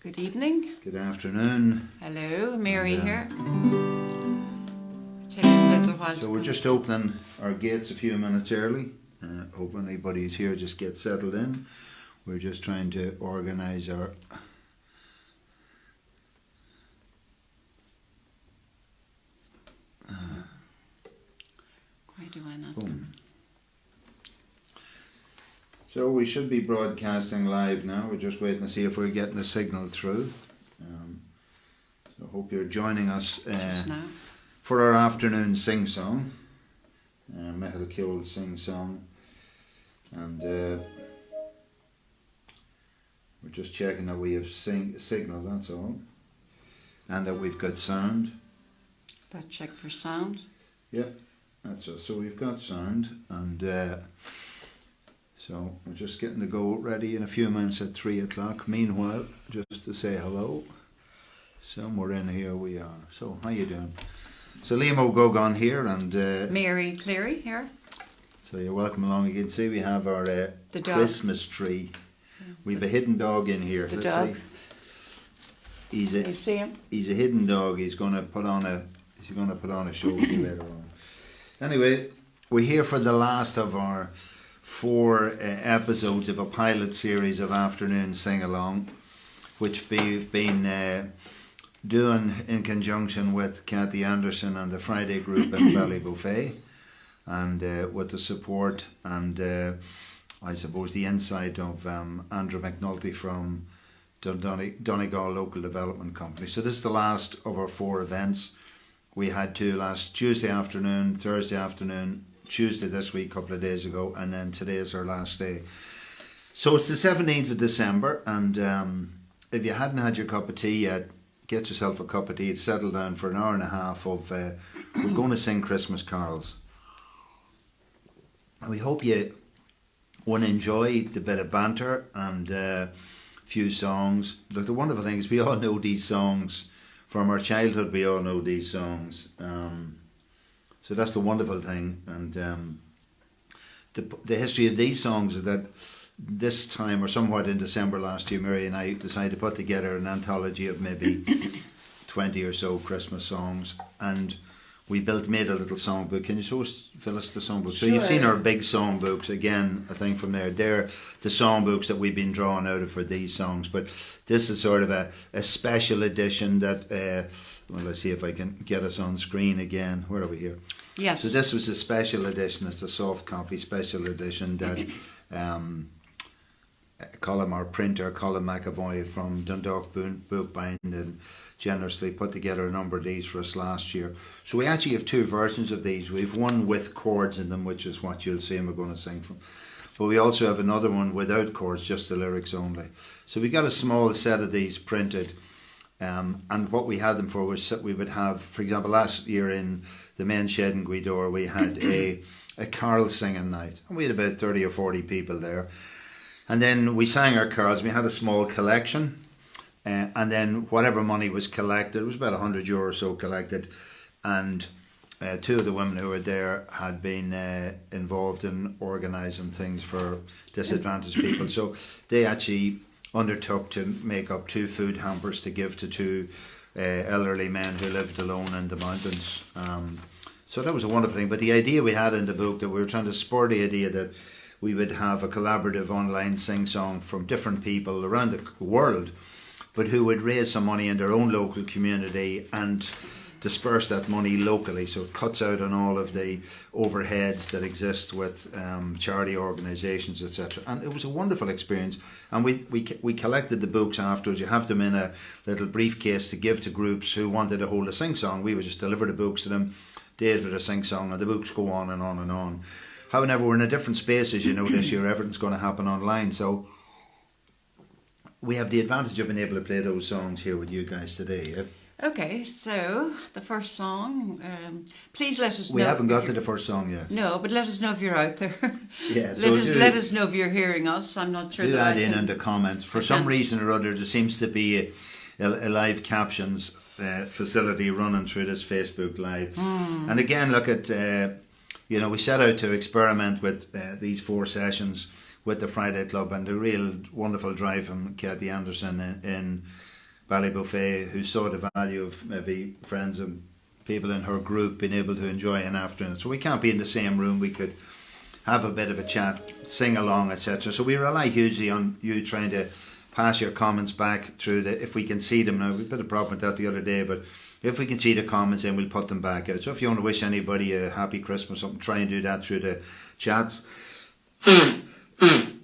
Good evening. Good afternoon. Hello, Mary here. Take a little while. So we're just opening our gates a few minutes early. Hope anybody's here just get settled in. We're just trying to organise our... Why do I not? Boom. So we should be broadcasting live now. We're just waiting to see if we're getting the signal through. So hope you're joining us Just now. for our afternoon sing-song. Meitheal Ceol sing-song. And we're just checking that we have signal, that's all. And that we've got sound. But check for sound. Yep, that's it. So we've got sound, and so we're just getting to go ready in a few minutes at 3 o'clock. Meanwhile, just to say hello. Somewhere in here we are. So how you doing? So Liam O'Gogon here, and Mary Cleary here. so you're welcome along. You can see we have our The dog. Christmas tree. We've a hidden dog in here. The Let's dog. see. You see him? He's a hidden dog. He's going to put on a show later on. Anyway, we're here for the last of our 4 episodes of a pilot series of Afternoon Singalong, which we've been doing in conjunction with Cathy Anderson and the Friday group in Ballybofey, and with the support and I suppose the insight of Andrew Mc Nulty from Donegal Local Development Company. So this is the last of our 4 events. We had 2 last Tuesday afternoon, Thursday afternoon, Tuesday this week, a couple of days ago, and then today is our last day. So it's the 17th of December, and if you hadn't had your cup of tea yet, get yourself a cup of tea, settle down for an hour and a half of, we're going to sing Christmas carols. And we hope you want to enjoy the bit of banter and a few songs. Look, the wonderful thing is we all know these songs. From our childhood, we all know these songs. So that's the wonderful thing. And the history of these songs is that this time, or somewhat in December last year, Mary and I decided to put together an anthology of maybe 20 or so Christmas songs. And we made a little songbook. Can you show us, Phyllis, the songbook? So you've seen our big songbooks, again, I think from there. They're the songbooks that we've been drawing out of for these songs. But this is sort of a special edition that, well, let's see if I can get us on screen again. Where are we here? Yes. So this was a special edition. It's a soft copy special edition that our printer, Colin McAvoy from Dundalk Bookbinding, generously put together a number of these for us last year. So we actually have 2 versions of these. We have one with chords in them, which is what you'll see and we're going to sing from. But we also have another one without chords, just the lyrics only. So we got a small set of these printed. And what we had them for was we would have, for example, last year in the men's shed in Gweedore, we had a carol singing night. And we had about 30 or 40 people there. And then we sang our carols. We had a small collection. And then whatever money was collected, it was about €100 or so collected. And 2 of the women who were there had been involved in organising things for disadvantaged people. So they actually undertook to make up 2 food hampers to give to 2 elderly men who lived alone in the mountains. So that was a wonderful thing. But the idea we had in the book, that we were trying to spur the idea that we would have a collaborative online sing-song from different people around the world, but who would raise some money in their own local community and disperse that money locally. So it cuts out on all of the overheads that exist with charity organisations, etc. And it was a wonderful experience. And we collected the books afterwards. You have them in a little briefcase to give to groups who wanted to hold a sing-song. We would just deliver the books to them, days with a sing-song, and the books go on and on and on. However, we're in a different space, as you know, this year. Everything's going to happen online. So we have the advantage of being able to play those songs here with you guys today. Yeah? Okay, so the first song, please let us know. We haven't got to the first song yet. No, but let us know if you're out there. Yeah, so let us know if you're hearing us. I'm not sure. Do add in the comments. For some reason or other, there seems to be a live captions facility running through this Facebook Live. And again, look at, we set out to experiment with these 4 sessions with the Friday Club, and the real wonderful drive from Cathy Anderson in Ballybofey, who saw the value of maybe friends and people in her group being able to enjoy an afternoon. So we can't be in the same room. We could have a bit of a chat, sing along, etc. So we rely hugely on you trying to pass your comments back through if we can see them. Now, we had a bit of a problem with that the other day, but if we can see the comments, then we'll put them back out. So if you want to wish anybody a happy Christmas or something, try and do that through the chats.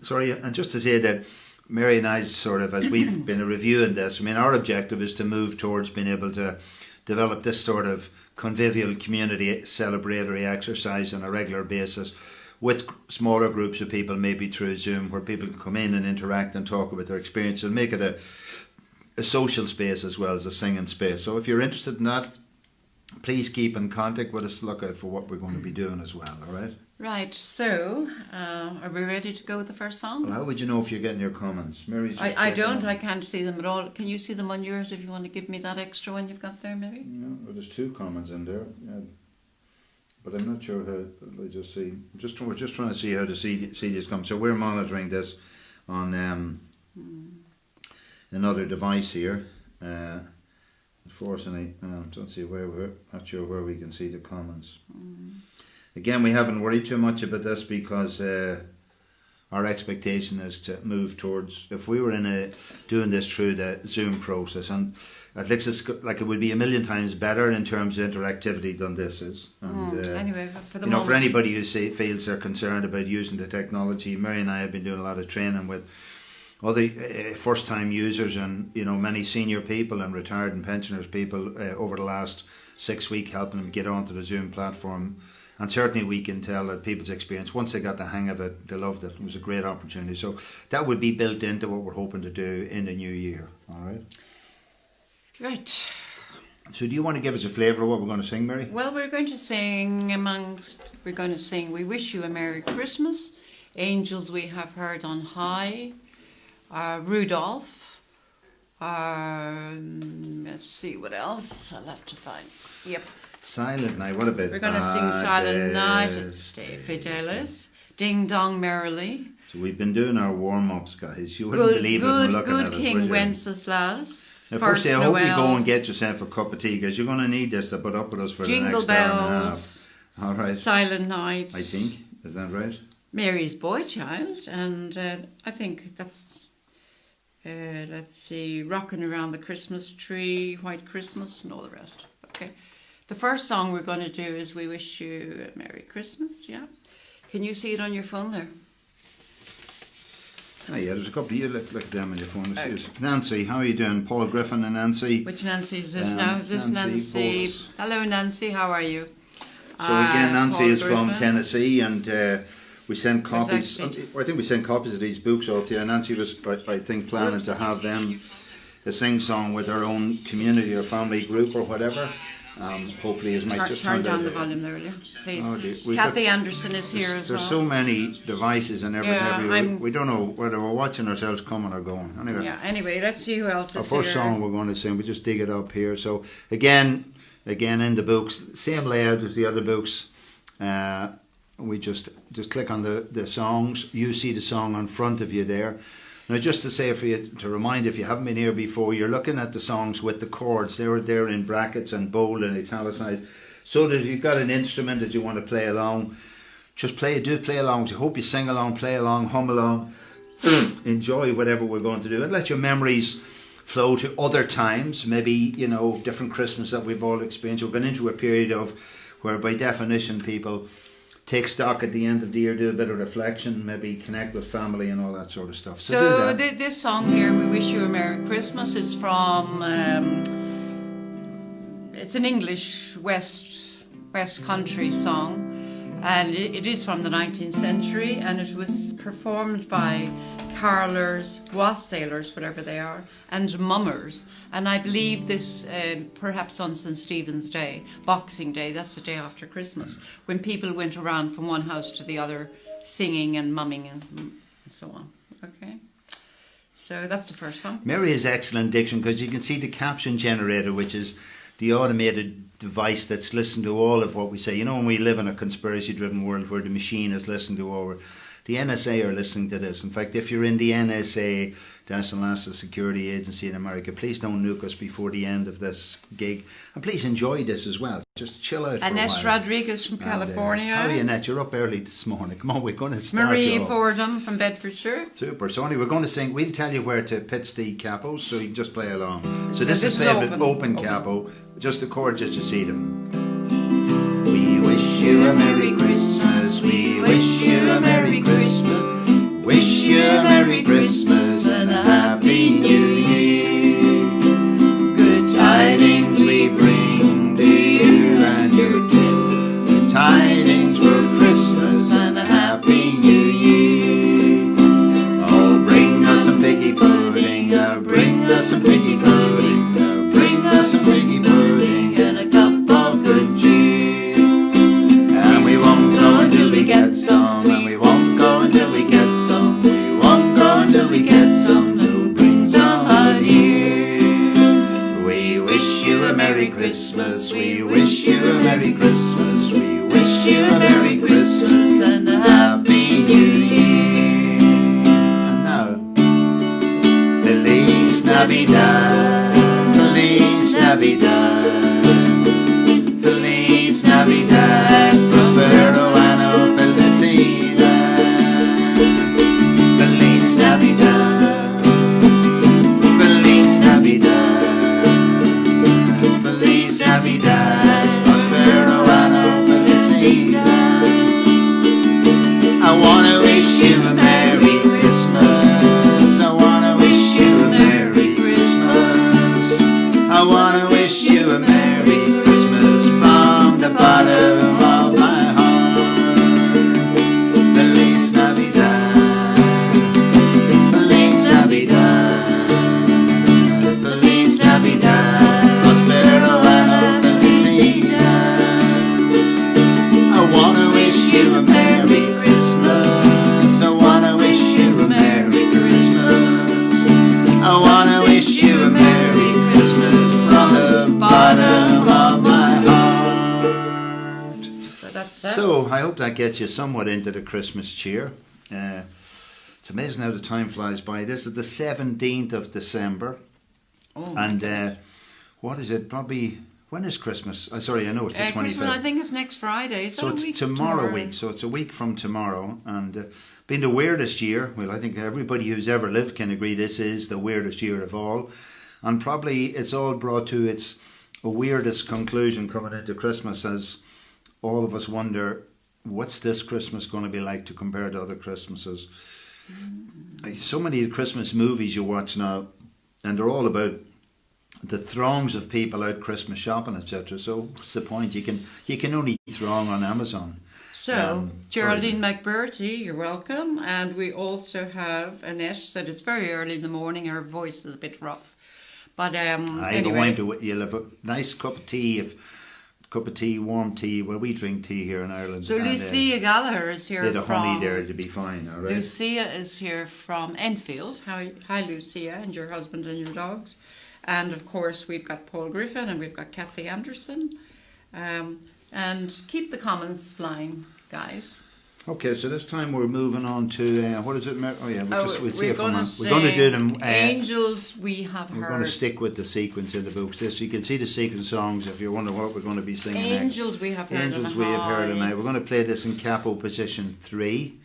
Sorry, and just to say that Mary and I sort of, as we've been reviewing this, I mean, our objective is to move towards being able to develop this sort of convivial community celebratory exercise on a regular basis with smaller groups of people, maybe through Zoom, where people can come in and interact and talk about their experience and make it a social space as well as a singing space. So if you're interested in that, please keep in contact with us. Look out for what we're going to be doing as well, all right? Right, so are we ready to go with the first song? Well, how would you know if you're getting your comments? Mary's I don't, I can't see them at all. Can you see them on yours if you want to give me that extra one you've got there maybe? Yeah, well, there's 2 comments in there, yeah. But I'm not sure how, I just see, we're just trying to see how to see this come. So we're monitoring this on another device here. Unfortunately, don't see we're not sure where we can see the comments. Again, we haven't worried too much about this because our expectation is to move towards, if we were doing this through the Zoom process, and at least it's like it would be a million times better in terms of interactivity than this is. And, anyway, for the moment, for anybody who feels they're concerned about using the technology, Mary and I have been doing a lot of training with other first-time users and many senior people and retired and pensioners people over the last 6 weeks, helping them get onto the Zoom platform. And certainly we can tell that people's experience, once they got the hang of it, they loved it. It was a great opportunity. So that would be built into what we're hoping to do in the new year. All right? Right. So do you want to give us a flavour of what we're going to sing, Mary? Well, we're going to sing We Wish You a Merry Christmas, Angels We Have Heard on High, Rudolph, let's see what else I'll have to find. Yep. Silent Night, what about We're going to sing Silent Night, Stay Fidelis, Ding Dong Merrily. So we've been doing our warm-ups, guys. You wouldn't believe it when we're looking at us, Good King Wenceslas. Now, firstly, I hope you go and get yourself a cup of tea, because you're going to need this to put up with us for Jingle the next Bells, hour and a half. All right. Silent Night. I think. Is that right? Mary's Boy Child. And I think that's, let's see, Rocking Around the Christmas Tree, White Christmas, and all the rest. Okay. The first song we're going to do is We Wish You a Merry Christmas, yeah? Can you see it on your phone there? Oh yeah, there's a couple of you look them on your phone. Okay. Nancy, how are you doing? Paul Griffin and Nancy. Which Nancy is this now? Is this Nancy? Hello Nancy, how are you? So again, Nancy Paul is Griffin. From Tennessee, and we sent copies. Exactly. I think we sent copies of these books off to you. Nancy was, I think, planning to have them a sing-song with her own community or family group or whatever. Hopefully his mic just turn down the volume there, will you? Please. Oh, Cathy Anderson is here as well. There's so many devices and everything everywhere. We don't know whether we're watching ourselves coming or going. Anyway, let's see who else is here. Our first song we're going to sing, we just dig it up here. So again in the books, same layout as the other books. We just click on the songs. You see the song in front of you there. Now, just to say for you, to remind if you haven't been here before, you're looking at the songs with the chords. They're there in brackets and bold and italicized. So that if you've got an instrument that you want to play along, just play along. I hope you sing along, play along, hum along, enjoy whatever we're going to do, and let your memories flow to other times. Maybe, different Christmas that we've all experienced. We're going into a period of where, by definition, people take stock at the end of the year, do a bit of reflection, maybe connect with family and all that sort of stuff. So this song here, We Wish You a Merry Christmas, is from, it's an English West Country song, and it is from the 19th century, and it was performed by carolers, wassailers, whatever they are, and mummers. And I believe this, perhaps on St. Stephen's Day, Boxing Day, that's the day after Christmas, when people went around from one house to the other singing and mumming and so on. Okay? So that's the first song. Mary has excellent diction, because you can see the caption generator, which is the automated device that's listened to all of what we say. When we live in a conspiracy-driven world where the machine is listening to the the NSA are listening to this. In fact, if you're in the NSA, the National Security Agency in America, please don't nuke us before the end of this gig. And please enjoy this as well. Just chill out for a while. Annette Rodriguez from California. How are you, Annette? You're up early this morning. Come on, we're going to start. Marie Fordham from Bedfordshire. Super. So anyway, we're going to sing. We'll tell you where to pitch the capos, so you can just play along. So this is played with open capo, just the chords just to see them. We wish you a Merry Christmas. We wish you a Merry Christmas. Wish you a Merry Christmas and a Happy New Year. Good tidings we bring to you and your kin. Good tidings for Christmas and a Happy New Year. Oh, bring us some figgy pudding. Bring us some figgy pudding. Bring us some figgy pudding and a cup of good cheer. And we won't go until we get some. And we won't go until we get some. We won't go until we get some. So bring some out here. We wish you a Merry Christmas. We wish you a Merry Christmas. We wish you a Merry Christmas and a Happy New Year. And now, Feliz Navidad. Feliz Navidad. Feliz Navidad. Prospero anno felicidad. Feliz Navidad. Feliz Navidad. Feliz Navidad. Prospero anno felicidad. I wanna wish you a Merry Christmas. I wanna wish you a Merry Christmas. I wanna wish you a Merry Christmas from the bottom of my heart. Feliz Navidad. Feliz Navidad. Feliz Navidad. Prospero anno felicidad. I wanna wish you a Merry Christmas. I wanna wish you a Merry Christmas. I wanna wish you a Merry Christmas from the bottom of my heart. So that's that. So I hope that gets you somewhat into the Christmas cheer. It's amazing how the time flies by. This is the 17th of December. Oh, And what is it? Probably, when is Christmas? Sorry, I know it's the 25th. Christmas, I think it's next Friday. So it's tomorrow week. So it's a week from tomorrow. And been the weirdest year. Well, I think everybody who's ever lived can agree this is the weirdest year of all. And probably it's all brought to its weirdest conclusion coming into Christmas, as all of us wonder, what's this Christmas going to be like to compare to other Christmases? So many Christmas movies you watch now, and they're all about the throngs of people out Christmas shopping, etc. So what's the point? You can only throng on Amazon. So, Geraldine McBurty, you're welcome. And we also have Annette, said it's very early in the morning, her voice is a bit rough. But anyway. You'll have a nice cup of tea, warm tea. Well, we drink tea here in Ireland. So Lucia Gallagher is here from... honey there to be fine, all right? Lucia is here from Enfield. Hi, Lucia, and your husband and your dogs. And, of course, we've got Paul Griffin and we've got Cathy Anderson. And keep the comments flying, guys. Okay, so this time we're moving on to what is it? Oh yeah, we'll see we're it from going We're going to do them. Angels we have heard. We're going to stick with the sequence in the books. This you can see the sequence songs if you wonder what we're going to be singing. Angels next. we have heard. Angels we have heard tonight. We're going to play this in capo position 3.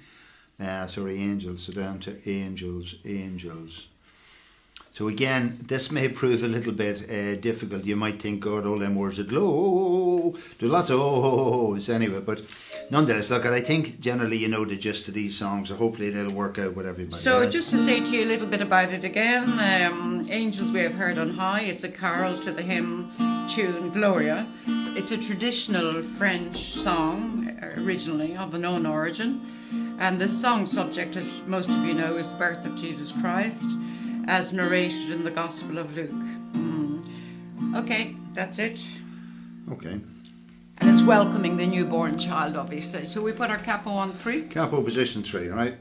Sorry, angels. So down to angels, angels. So again, this may prove a little bit difficult. You might think, God, all them words are low. There's lots of ohs anyway, but nonetheless, look, I think generally you know the gist of these songs, so hopefully they'll work out with everybody. So right? just to say to you a little bit about it again, Angels We Have Heard on High, it's a carol to the hymn tune Gloria. It's a traditional French song, originally of unknown origin, and the song subject, as most of you know, is the birth of Jesus Christ, as narrated in the Gospel of Luke. Okay, that's it. Okay. And it's welcoming the newborn child, obviously. So we put our capo on 3. Capo position 3, right?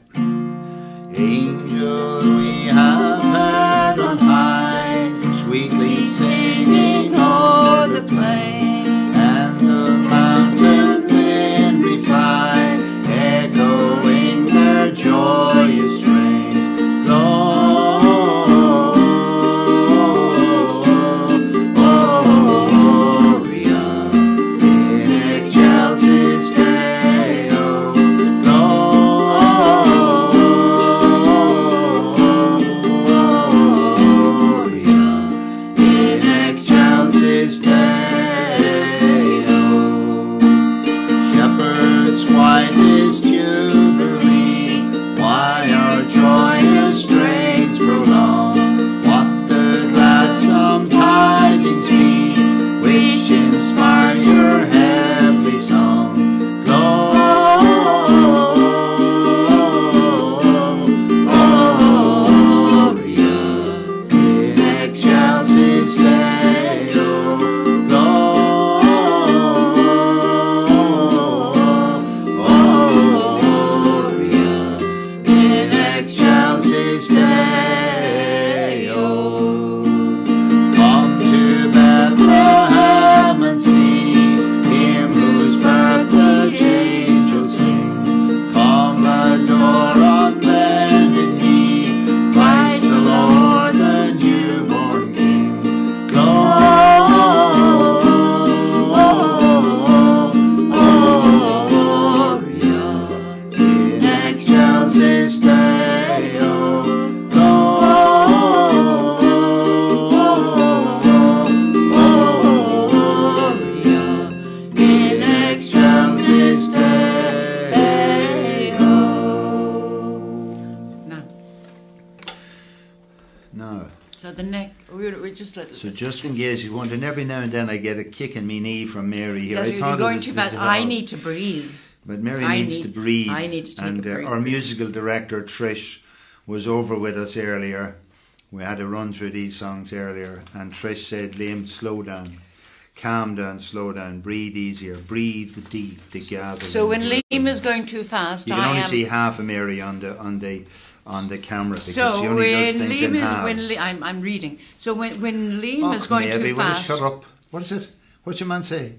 Angels we have heard on high, sweetly singing o'er the plain, and the mountains in reply, echoing their joy. We're just let. So just in case you want, and every now and then I get a kick in my knee from Mary here. I You're thought going it was too fast. I need to breathe. But Mary needs to breathe. I need to take and a break. Our musical director Trish was over with us earlier. We had a run through these songs earlier, and Trish said, "Liam, slow down, calm down, slow down, breathe easier, breathe deep together." So when Liam is going too fast, you can only see half of Mary on the camera because so she only does things in halves. I'm reading. So when Liam is going too fast, shut up. What is it? What's your man say?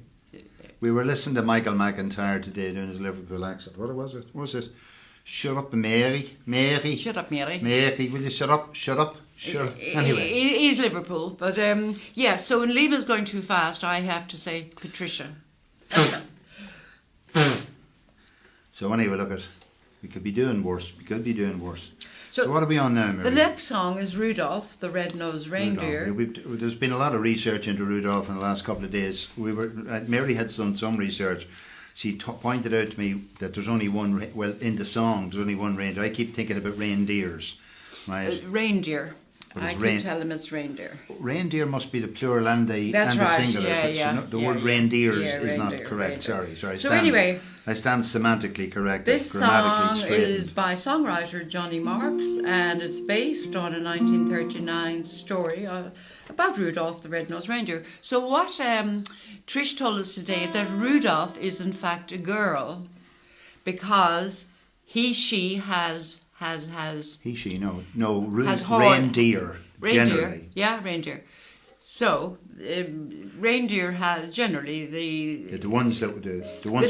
We were listening to Michael McIntyre today doing his Liverpool accent. What was it? What was it? Shut up, Mary. Mary. Shut up, Mary. Mary, will you shut up? Shut up. Sure. Anyway, he's Liverpool, but yeah. So when Liam is going too fast, I have to say Patricia. So anyway, look at, we could be doing worse. We could be doing worse. So what are we on now, Mary? The next song is Rudolph, the Red-Nosed Reindeer. There's been a lot of research into Rudolph in the last couple of days. Mary had done some research. She pointed out to me that there's only one. Well, in the song, there's only one reindeer. I keep thinking about reindeers, right? Reindeer. I can tell them it's reindeer. Reindeer must be the plural and the singular. The word reindeers is not correct. Reindeer. Sorry. So anyway, I stand semantically corrected. This song is by songwriter Johnny Marks, and it's based on a 1939 story about Rudolph the Red-Nosed Reindeer. So what Trish told us today is that Rudolph is in fact a girl because she has reindeer generally. Yeah, reindeer. So reindeer has generally the ones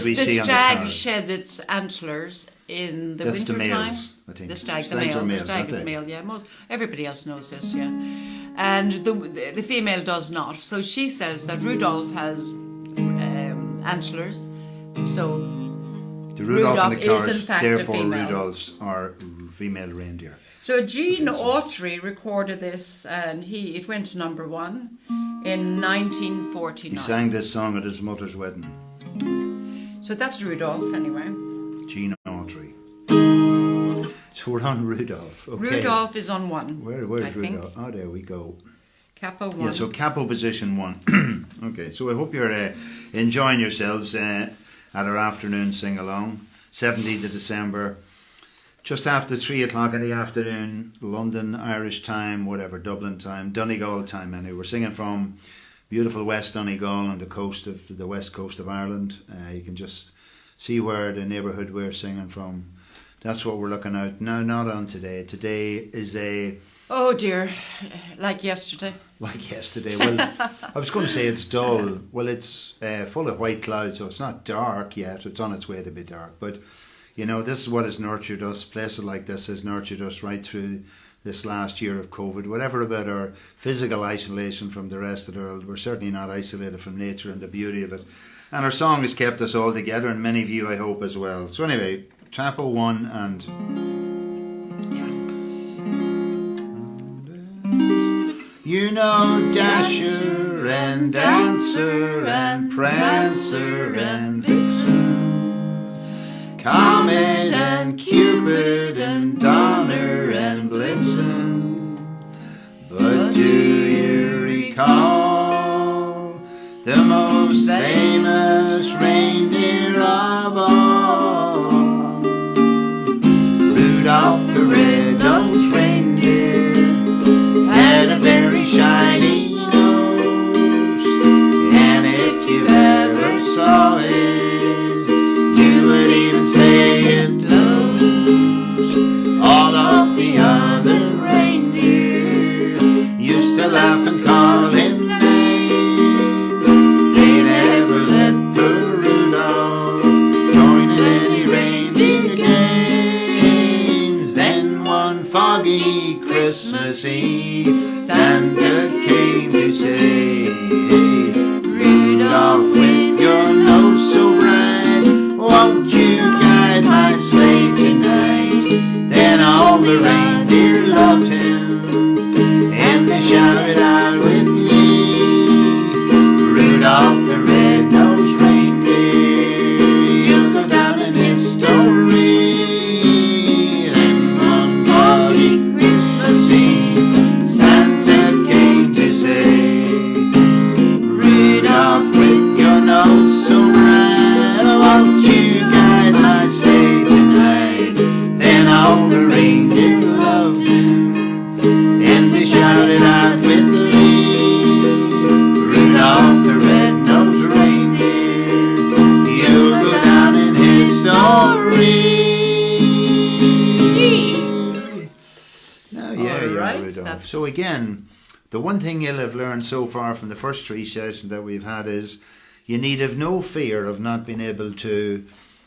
we see on the stag cars. sheds its antlers in the That's winter the males, time. I think. The stag, Stags the male. are males, The stag is male. Yeah, everybody else knows this. Yeah, and the female does not. So she says that Rudolph has antlers. So the Rudolph and the cars, is in fact therefore a female. Rudolphs are female reindeer. So Gene Autry recorded this, and it went to number 1 in 1949. He sang this song at his mother's wedding. So that's Rudolph, anyway. Gene Autry. So we're on Rudolph. Okay. Rudolph is on 1. Where's Rudolph? Oh, there we go. Capo 1. Yeah, so Capo position 1. Okay, so I hope you're enjoying yourselves at our afternoon sing-along. 17th of December. Just after 3 o'clock in the afternoon, London, Irish time, whatever, Dublin time, Donegal time anyway. We're singing from beautiful West Donegal on the west coast of Ireland. You can just see where the neighbourhood we're singing from. That's what we're looking at. No, not on today. Today is oh dear, like yesterday. Like yesterday. Well, I was going to say it's dull. Well, it's full of white clouds, so it's not dark yet. It's on its way to be dark, but you know, this is what has nurtured us. Places like this has nurtured us right through this last year of COVID. Whatever about our physical isolation from the rest of the world, we're certainly not isolated from nature and the beauty of it. And our song has kept us all together, and many of you, I hope, as well. So anyway, Chapel 1 and... Yeah. You know, Dasher and Dancer and Prancer and Vixen, Comet and Cupid and Donner and Blitzen. But do you recall the most famous reindeer of all? Rudolph the red-nosed reindeer had a very shiny nose, and if you ever saw it, say it blows. All of the other reindeer used to laugh and call him names. They never let poor Rudolph So again, the one thing you'll have learned so far from the first 3 sessions that we've had is you need have no fear of not being able to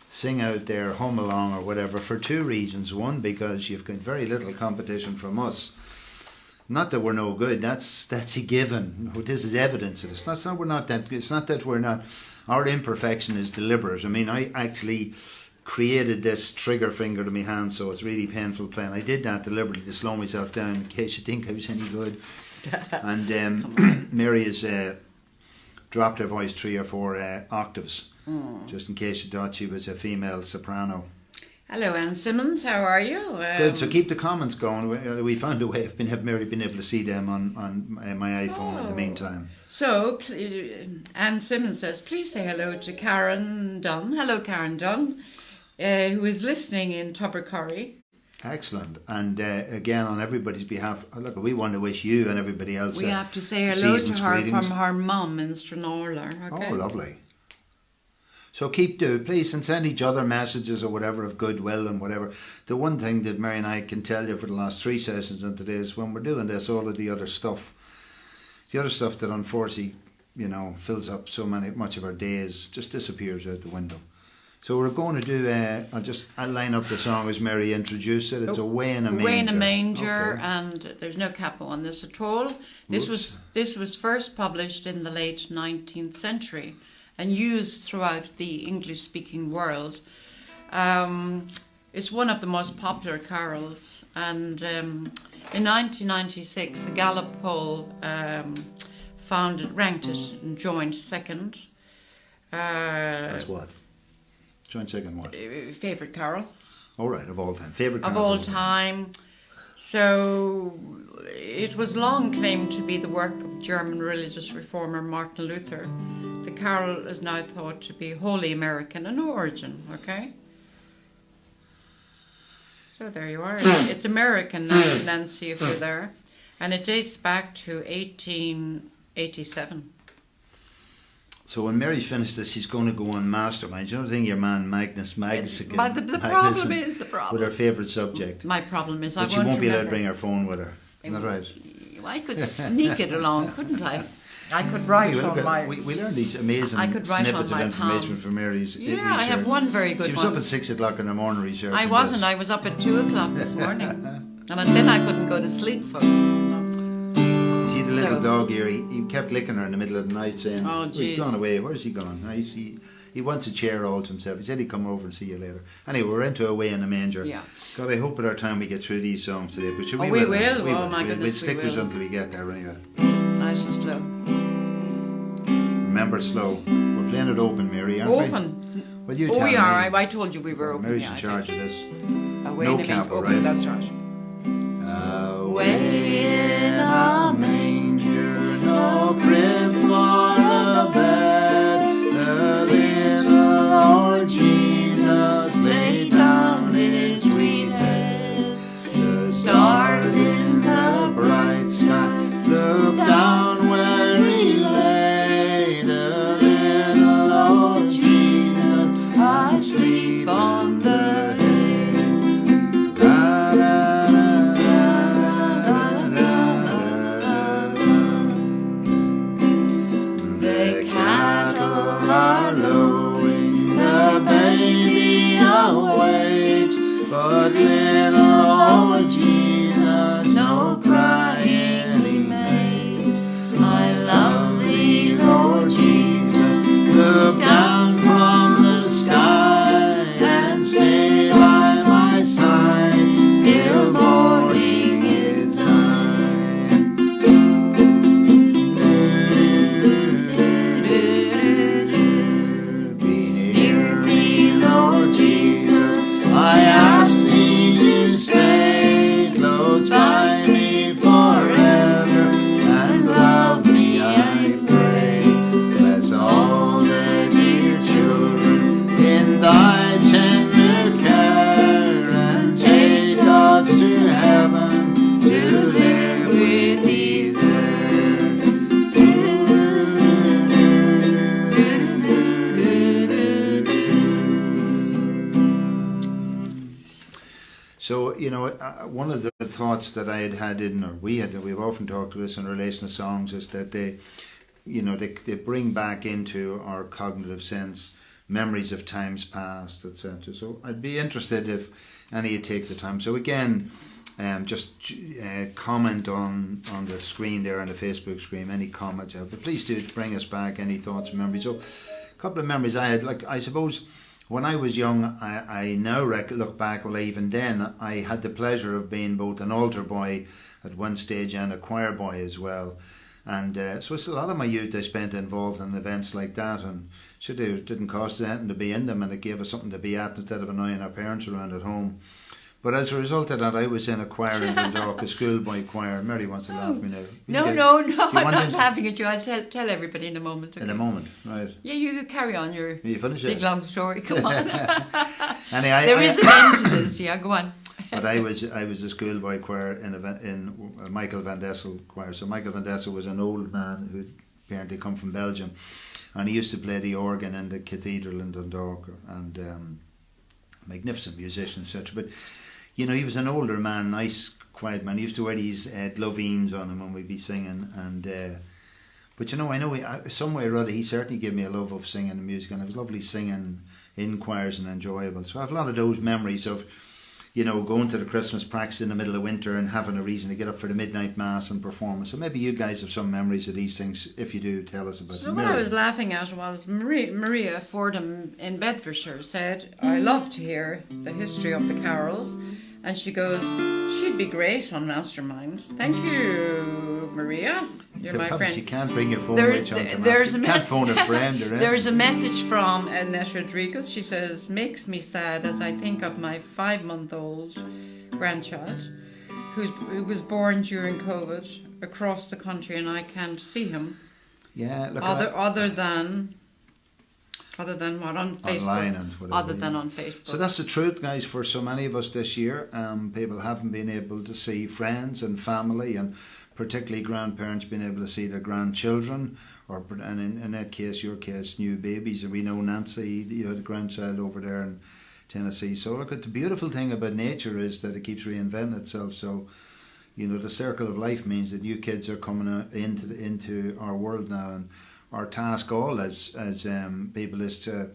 sing out there, hum along or whatever, for 2 reasons. One, because you've got very little competition from us. Not that we're no good, that's a given. This is evidence of this. It's not that we're not. Our imperfection is deliberate. I mean, I actually created this trigger finger to my hand, so it's really painful playing. I did that deliberately to slow myself down in case you think I was any good. And Mary has dropped her voice 3 or 4 octaves, just in case you thought she was a female soprano. Hello, Anne Simmons. How are you? Good. So keep the comments going. We found a way of have Mary been able to see them on my iPhone in the meantime. So Anne Simmons says, please say hello to Karen Dunn. Hello, Karen Dunn, who is listening in Tubbercurry. Excellent. And again, on everybody's behalf, look, we want to wish you and everybody else. We have to say hello to her greetings from her mum in Stranorlar. Okay? Oh, lovely. So please, and send each other messages or whatever of goodwill and whatever. The one thing that Mary and I can tell you for the last 3 sessions and today is when we're doing this, all of the other stuff that unfortunately, fills up so much of our days just disappears out the window. So we're going to do, I'll line up the song as Mary introduced it. It's Away in a Manger. Away in a Manger, okay. And there's no capo on this at all. This was first published in the late 19th century and used throughout the English-speaking world. It's one of the most popular carols, and in 1996 the Gallup poll ranked it and joined second. That's what? Joined second what? Favourite carol. All right, of all time. Favourite carol. Of all time. So it was long claimed to be the work of German religious reformer Martin Luther. The carol is now thought to be wholly American in origin, okay? So there you are. It's American, Nancy, if you're there. And it dates back to 1887. So when Mary's finished this, she's going to go on Mastermind. You don't think your man Magnus Magnuson But the problem is the problem. with her favourite subject. My problem is but she won't be allowed to bring her phone with her. Isn't that right? I could sneak it along, couldn't I? I could write on my... We learned these amazing snippets of information from Mary's research. I have one very good one. She was up at 6 o'clock in the morning researching I wasn't. I was up at 2 o'clock this morning. And then I couldn't go to sleep, folks. See the little dog here, he kept licking her in the middle of the night saying, oh, he's gone away, where's he gone? He wants a chair all to himself. He said he'd come over and see you later. Anyway, we're into Away in a Manger. Yeah. God, I hope at our time we get through these songs today. But we will. Oh my goodness, we'll stick with it until we get there anyway. Nice and slow. Remember, slow. We're playing it open, Mary, aren't we? Open. Well, you tell we are. me. I told you we were open. Mary's in charge of this. Away no in a capo, manger. right? That's right. Away in a manger, no crib for a bed, the little Lord Jesus laid down his sweet head. The stars in the bright sky looked down where he lay, the little Lord Jesus asleep on the hay. La, la, la, la, la, la, la. one of the thoughts that I had in, or we've often talked to this in relation to songs, is that they bring back into our cognitive sense memories of times past, etc. So I'd be interested if any of you take the time. So again, just comment on the screen there, on the Facebook screen, any comments you have. But please do bring us back any thoughts and memories. So a couple of memories I had, like, I suppose when I was young, I now look back, well, even then, I had the pleasure of being both an altar boy at one stage and a choir boy as well. And so it's a lot of my youth I spent involved in events like that, and it didn't cost us anything to be in them, and it gave us something to be at instead of annoying our parents around at home. But as a result of that, I was in a choir in Dundalk, a schoolboy choir. Mary wants to laugh at me now. No, I'm not laughing at you. I'll tell everybody in a moment. Okay? In a moment, right. Yeah, you carry on your big long story. Come on. Anyway, there is an end to this. Yeah, go on. But I was a schoolboy choir in Meitheal Van Dessel choir. So Michael Van Dessel was an old man who apparently come from Belgium, and he used to play the organ in the cathedral in Dundalk, and magnificent musician, etc. But he was an older man, nice, quiet man. He used to wear these gloveens on him when we'd be singing, and but I know some way or other he certainly gave me a love of singing and music, and it was lovely singing in choirs and enjoyable. So I have a lot of those memories of going to the Christmas practice in the middle of winter and having a reason to get up for the midnight mass and performance. So maybe you guys have some memories of these things. If you do, tell us about them. So what I was laughing at was Maria Fordham in Bedfordshire said, I love to hear the history of the carols. And she goes, she'd be great on Mastermind. Thank you, Maria. You're my friend. You can't bring your phone right on to you can't phone a friend or anything. There's a message from Annette Rodriguez. She says, makes me sad as I think of my 5-month-old grandchild who was born during COVID across the country, and I can't see him. Yeah, look, other than what, on Facebook? Online and whatever. Other than on Facebook. So that's the truth, guys, for so many of us this year. People haven't been able to see friends and family, and particularly grandparents being able to see their grandchildren, and in that case, your case, new babies. And we know Nancy, you had a grandchild over there in Tennessee. So look, the beautiful thing about nature is that it keeps reinventing itself. So, the circle of life means that new kids are coming into our world now, and our task all as people is to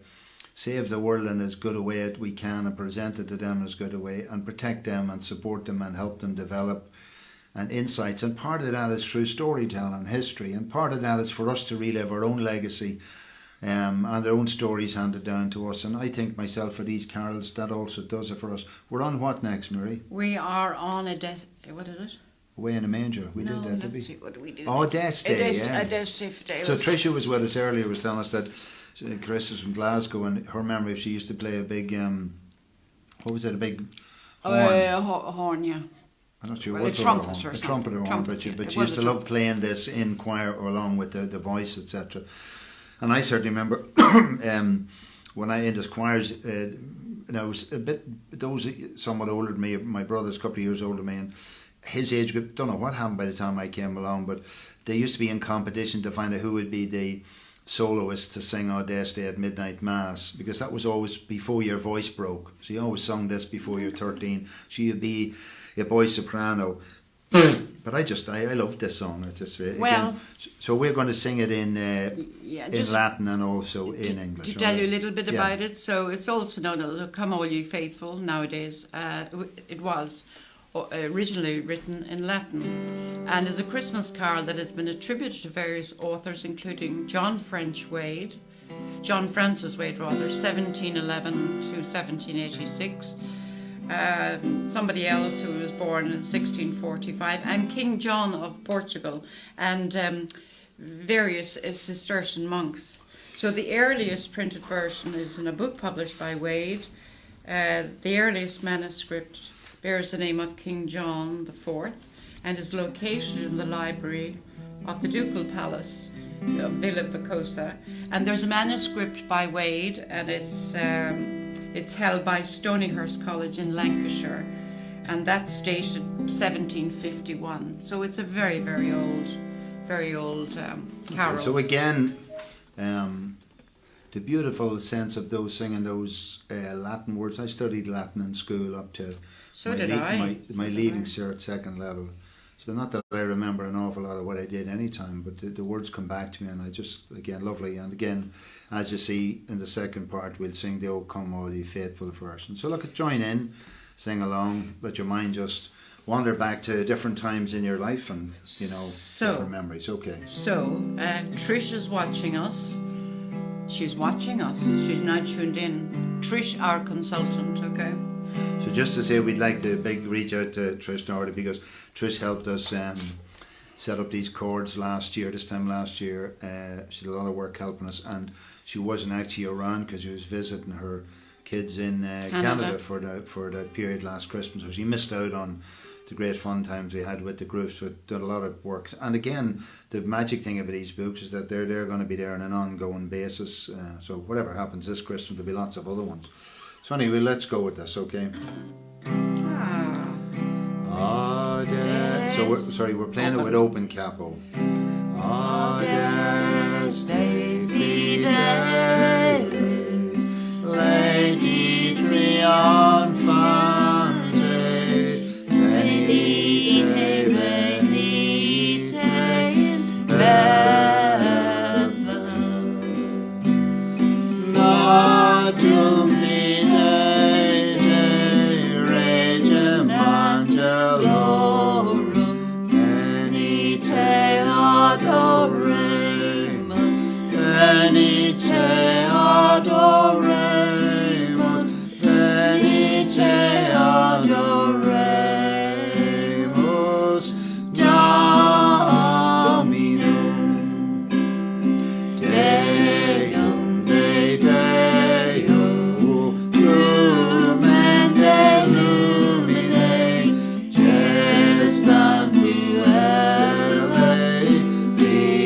save the world in as good a way as we can and present it to them in as good a way and protect them and support them and help them develop and insights. And part of that is through storytelling and history, and part of that is for us to relive our own legacy and their own stories handed down to us. And I think myself, for these carols, that also does it for us. We're on what next, Marie? We are on what is it? Away in a Manger. We did that, did we? See, what do we do? Oh, Death Day, yeah. A Death Day. So Tricia was with us earlier, was telling us that Chris is from Glasgow, and her memory, she used to play a big, what was it, a big horn? Horn, yeah. I'm not sure what what trumpet or a trumpet or horn, but she used to love playing this in choir or along with the voice, etc. And I certainly remember when I entered choirs, and I was a bit, those somewhat older than me, my brother's a couple of years older than me, and his age group, don't know what happened by the time I came along, but they used to be in competition to find out who would be the soloist to sing Death Day at midnight mass, because that was always before your voice broke. So you always sung this before you're 13. So you'd be a boy soprano. But I loved this song. So we're going to sing it in Latin and also in English. To tell you a little bit about it, so it's also known as "Come All Ye Faithful" nowadays. It was originally written in Latin, and is a Christmas carol that has been attributed to various authors, including John Francis Wade, 1711 to 1786. Somebody else who was born in 1645, and King John of Portugal, and various Cistercian monks. So the earliest printed version is in a book published by Wade. The earliest manuscript bears the name of King John IV and is located in the library of the Ducal Palace of Villa Vicosa. And there's a manuscript by Wade, and it's held by Stonyhurst College in Lancashire, and that's dated 1751. So it's a very, very old carol. Okay, so again, the beautiful sense of those singing those Latin words. I studied Latin in school up to my leaving cert second level. So not that I remember an awful lot of what I did any time, but the words come back to me, and I just, again, lovely. And again, as you see in the second part, we'll sing the "O Come All Ye Faithful" version. So look, join in, sing along, let your mind just wander back to different times in your life and, different memories. Okay. So, Trish is watching us. She's watching us. She's now tuned in. Trish, our consultant, okay? So just to say, we'd like to reach out to Trish Doherty, because Trish helped us set up these chords this time last year. She did a lot of work helping us, and she wasn't actually around because she was visiting her kids in Canada for that period last Christmas. So she missed out on the great fun times we had with the groups. We did a lot of work. And again, the magic thing about these books is that they're going to be there on an ongoing basis. So whatever happens this Christmas, there'll be lots of other ones. So anyway, let's go with this, okay? So we're playing it with open capo. Stay fidelis, Lady triumphantes, venite, venite in Bethlehem. Natum videte regem angelorum, venite adoremus, venite adoremus, venite adoremus, Dominum, Deum, De Deo, Lumen de Lumine, Gestam Puelle, Bishara,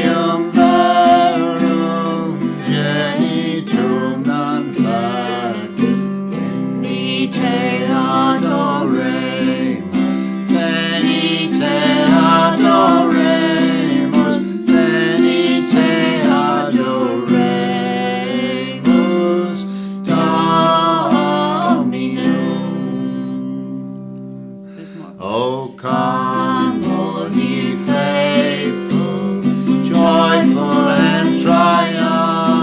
Deum verum genitum non factum, venite adoremus, venite adoremus, venite adoremus, Dominum. O come, all ye faithful, joyful and triumphant,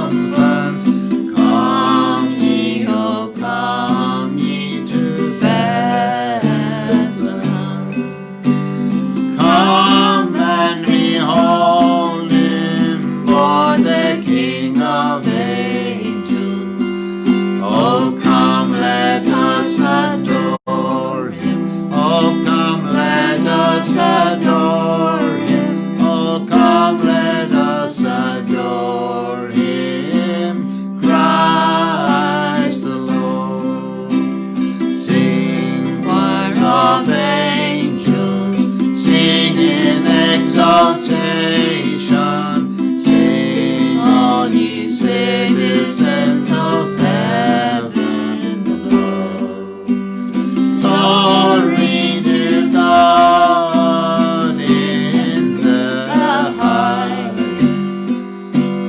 come ye, O come ye to Bethlehem. Come and behold him, born the King of angels. Oh, come, let us adore him. Oh, come, let us adore him. Oh, come, let us adore him. Christ the Lord. Sing, choirs of angels, sing in exaltation. Sing, all ye citizens of heaven above. Glory to God in the highest.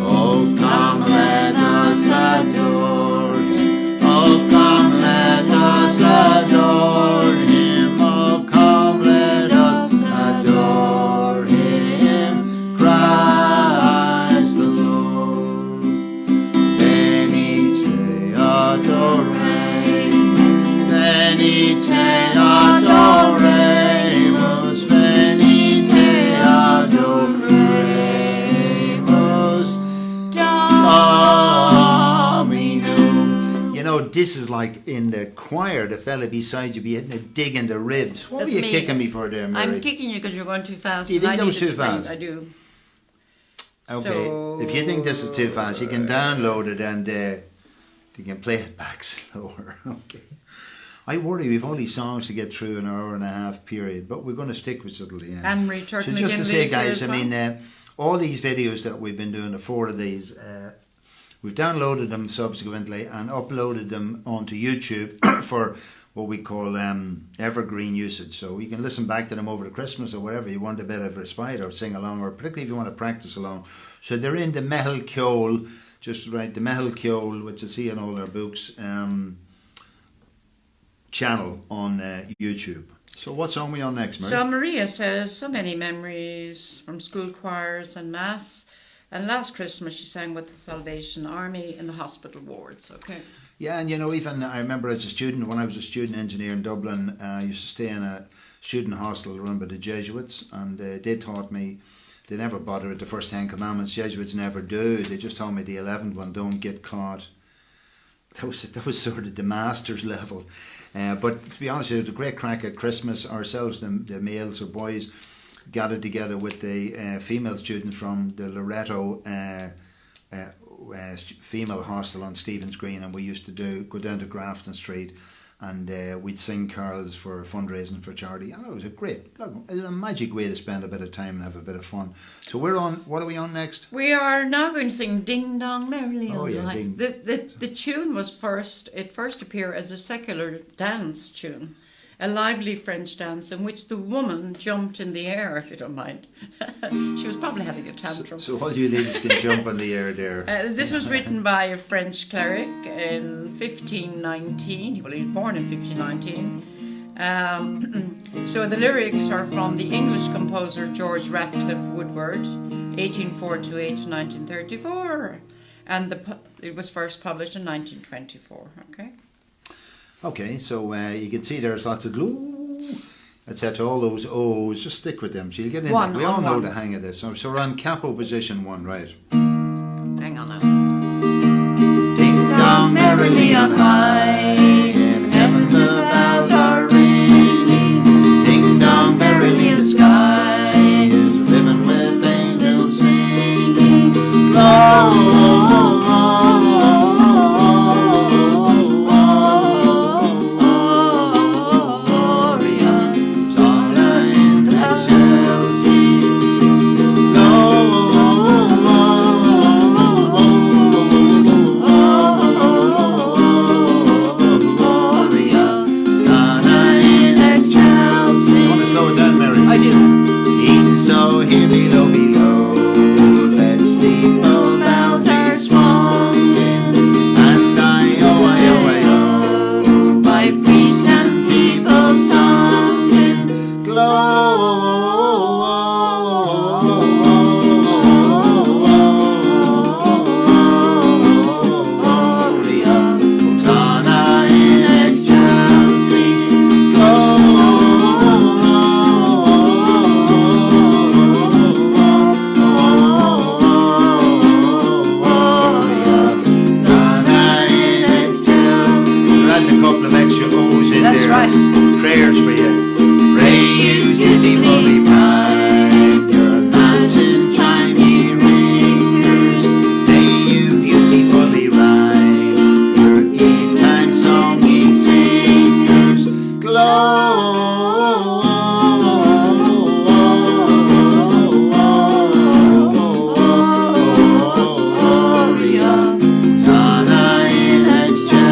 Oh, come, let us adore him. Oh, come, let us adore him. Oh, come, let us adore him. Christ the Lord. Venite adoremus, venite adoremus, venite adoremus, Dominum. You know, this is like in the choir, the fella beside you be hitting a dig in the ribs. What That's were you me. kicking me for there, Mary? I'm kicking you because you're going too fast. Do you think and that was needed too to breathe. fast? I do. Okay, So- if you think this is too fast, you can download it and you can play it back slower. Okay. I worry we've only songs to get through an hour and a half period, but we're going to stick with it till the end. Anne-Marie Turton So just to again, say, Lisa, guys, as I well. mean, all these videos that we've been doing, the 4 of these, we've downloaded them subsequently and uploaded them onto YouTube for what we call evergreen usage. So you can listen back to them over the Christmas or whatever you want, a bit of respite or sing along, or particularly if you want to practice along. So they're in the Meitheal Ceol, just right, the Meitheal Ceol, which you see in all their books, channel on YouTube. So what song are we on next, Mary? So Maria says, so many memories from school choirs and mass. And last Christmas she sang with the Salvation Army in the hospital wards. Okay. Yeah, and even I remember as a student, when I was a student engineer in Dublin, I used to stay in a student hostel run by the Jesuits, and they taught me, they never bother with the first 10 commandments. Jesuits never do. They just taught me the 11th one, don't get caught. That was sort of the master's level. But to be honest, it was a great crack at Christmas. Ourselves, the males or boys, gathered together with the female students from the Loreto female hostel on Stephen's Green, and we used to go down to Grafton Street, and we'd sing carols for fundraising for charity. And it was a magic way to spend a bit of time and have a bit of fun. So what are we on next? We are now going to sing Ding Dong Merrily Oh, on yeah, High. The tune was first appeared as a secular dance tune, a lively French dance in which the woman jumped in the air, if you don't mind. She was probably having a tantrum. So all you ladies can jump in the air there. This was written by a French cleric in 1519. Well, he was born in 1519. So the lyrics are from the English composer George Ratcliffe Woodward, 1848 to 1934. And it was first published in 1924. Okay. Okay, so you can see there's lots of glue, etc. All those O's, just stick with them. So you'll get in. We all know the hang of this. So we're on capo position 1, right? Hang on now. Ding dong merrily on high, in heaven the bells are ringing. Ding dong merrily the sky is riven with angels singing. Gloria, Hosanna in excelsis. So here below, let's sleep, no bells are swinging, and I-oh, by priest and people singing, Gloria, Hosanna in excelsis, prayers for you. Pray you dutifully prime your mountain chime ye ringers. May you beautifully rhyme your eve time song ye singers. Gloria, Hosanna in excelsis.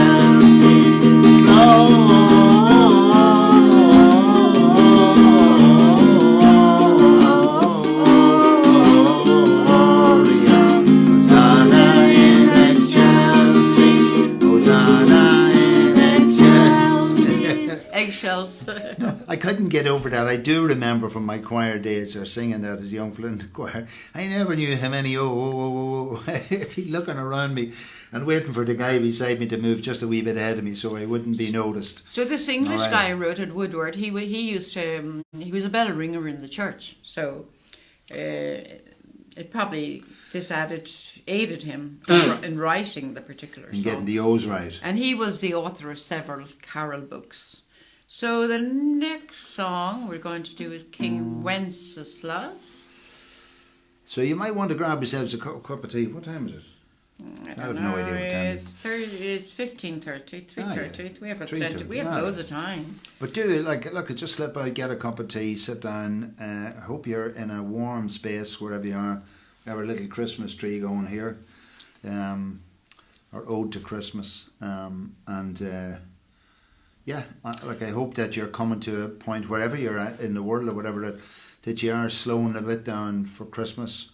Eggshells. I couldn't get over that. I do remember from my choir days, or singing that as a young fellow in the choir. I never knew how many I'd be looking around me and waiting for the guy beside me to move just a wee bit ahead of me so I wouldn't be noticed. So this English guy wrote at Woodward. He used to he was a bell ringer in the church. So it probably aided him in writing the particular song. Getting the O's right. And he was the author of several carol books. So the next song we're going to do is King Wenceslas. So you might want to grab yourselves a cup of tea. What time is it? I have no idea what time it is. It's 15:30, 3:30. Yeah. We have plenty. We have loads of time. But look, just slip out, get a cup of tea, sit down. I hope you're in a warm space wherever you are. We have our little Christmas tree going here, our ode to Christmas, and Yeah, I hope that you're coming to a point wherever you're at in the world or whatever that you are slowing a bit down for Christmas.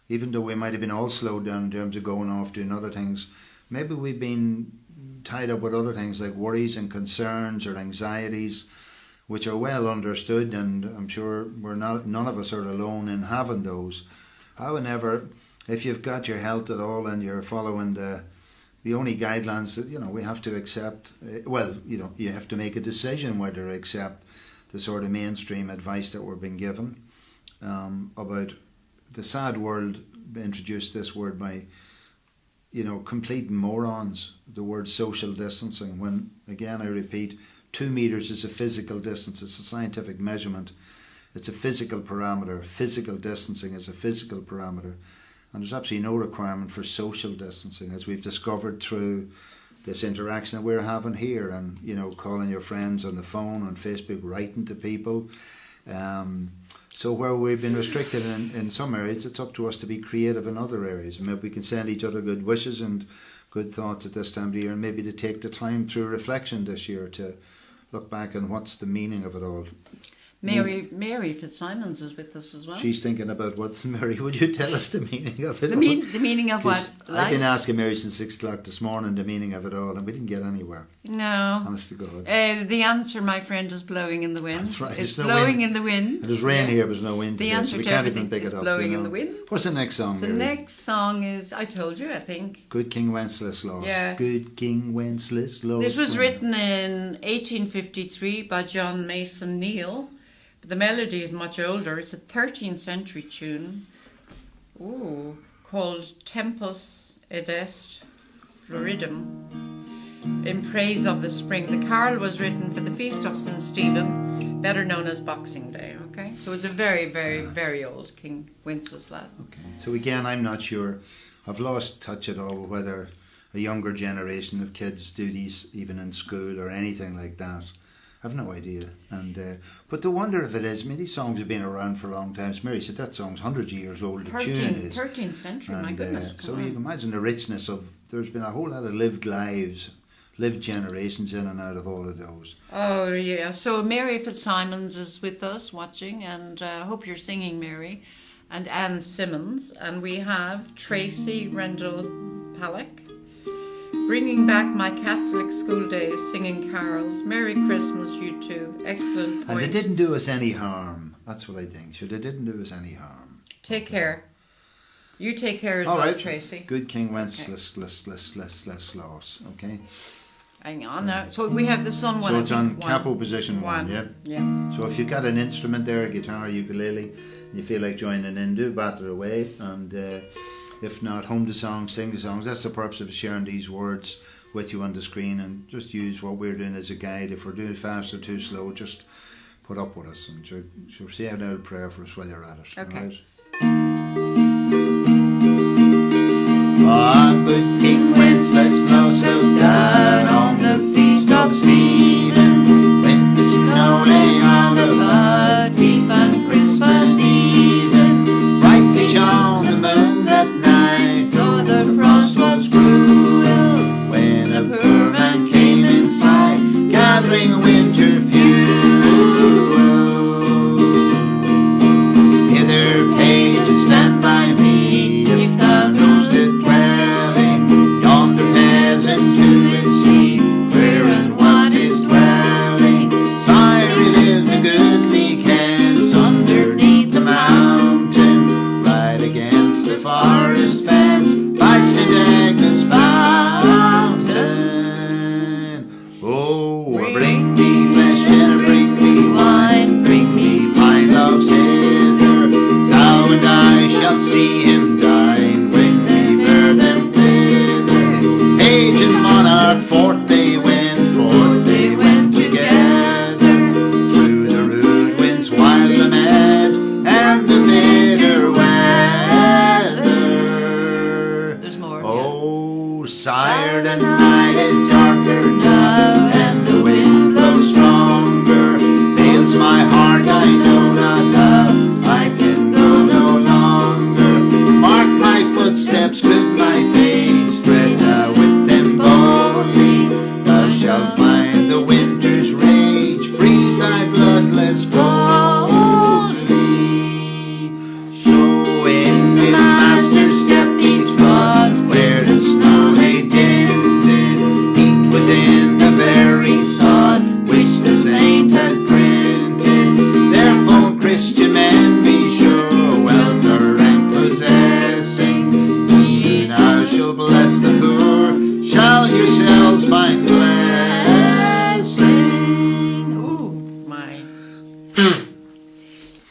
Even though we might have been all slowed down in terms of going off doing other things, maybe we've been tied up with other things like worries and concerns or anxieties, which are well understood, and I'm sure none of us are alone in having those. However, if you've got your health at all and you're following the only guidelines that we have to accept, you have to make a decision whether to accept the sort of mainstream advice that we're being given about the sad world. Introduced this word by complete morons, the word social distancing, when, again, I repeat, 2 meters is a physical distance. It's a scientific measurement. It's a physical parameter. Physical distancing is a physical parameter. And there's absolutely no requirement for social distancing, as we've discovered through this interaction that we're having here, and calling your friends on the phone, on Facebook, writing to people. So where we've been restricted in some areas, it's up to us to be creative in other areas. Maybe we can send each other good wishes and good thoughts at this time of the year, and maybe to take the time through reflection this year to look back on what's the meaning of it all. Mary Fitzsimons is with us as well. She's thinking about what's Mary. Would you tell us the meaning of it? The meaning of what? Life? I've been asking Mary since 6 o'clock this morning the meaning of it all, and we didn't get anywhere. No. Honest to God. The answer, my friend, is blowing in the wind. That's right. It's blowing in the wind. There's rain here, but there's no wind. The today, answer so we to can't everything even pick is it up, blowing in the wind. What's the next song? The next song is, I told you, I think. Good King Wenceslas. Yeah. Good King Wenceslas. This was written in 1853 by John Mason Neale. The melody is much older. It's a 13th century tune called Tempus Edest Floridum, in praise of the spring. The carol was written for the feast of St. Stephen, better known as Boxing Day. Okay, so it's a very, very, very old King Wenceslas. Okay, so again, I'm not sure. I've lost touch at all whether a younger generation of kids do these even in school or anything like that. I've no idea. And but the wonder of it is, these songs have been around for a long time. As Mary said, that song's hundreds of years old. The tune is 13th century. And, my goodness. So you can imagine the richness of. There's been a whole lot of lived lives, lived generations in and out of all of those. Oh yeah. So Mary Fitzsimons is with us watching, and I hope you're singing, Mary, and Anne Simmons, and we have Tracy Rendell Pallock. Bringing back my Catholic school days, singing carols. Merry Christmas, you two. Excellent point. And they didn't do us any harm. That's what I think. So they didn't do us any harm. Take care. You take care as all well, right. Tracy. Good King Wenceslas. Okay. Hang on now. So we have the sun one. So it's on capo position one. Yeah. Yeah. So if you've got an instrument there, a guitar, ukulele, and you feel like joining in, do batter away. And if not, hum the songs, sing the songs. That's the purpose of sharing these words with you on the screen, and just use what we're doing as a guide. If we're doing it fast or too slow, just put up with us, and so say out a prayer for us while you're at it. Okay. Right? Oh, good King Wenceslas looked down on the feast of Stephen, when the snow lay on the mud, deep and crisp and even, brightly shone the moon that night, though the frost was cruel, when a poor man came inside, gathering winter fuel. Hither, page, and stand by me, if thou knowest it dwelling, yonder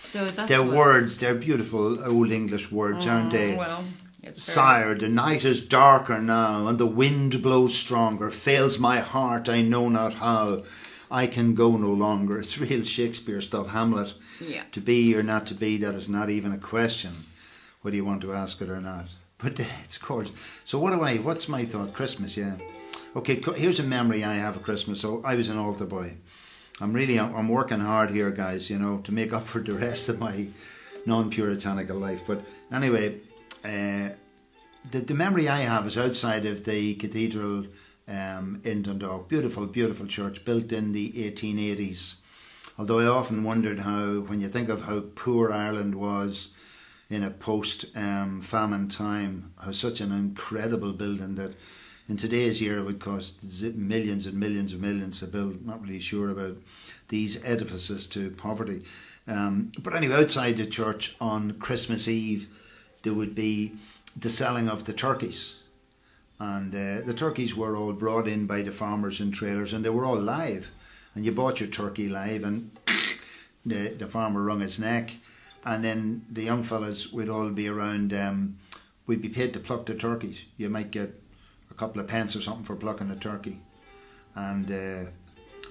So that's They're words, they're beautiful old English words, aren't they? Well, it's Sire, the night is darker now, and the wind blows stronger. Fails my heart, I know not how. I can go no longer. It's real Shakespeare stuff, Hamlet. Yeah. To be or not to be, that is not even a question, whether you want to ask it or not. But it's gorgeous. So what's my thought? Christmas, yeah. Okay, here's a memory I have of Christmas. So I was an altar boy. I'm working hard here, guys, you know, to make up for the rest of my non-puritanical life. But anyway, the memory I have is outside of the cathedral in Dundalk. Beautiful, beautiful church built in the 1880s. Although I often wondered how, when you think of how poor Ireland was in a post-famine time, how such an incredible building that in today's year it would cost millions and millions and millions to build. Not really sure about these edifices to poverty. But anyway, outside the church on Christmas Eve, there would be the selling of the turkeys. And the turkeys were all brought in by the farmers in trailers, and they were all live. And you bought your turkey live, and the farmer wrung his neck. And then the young fellas would all be around, we'd be paid to pluck the turkeys. You might get a couple of pence or something for plucking a turkey. And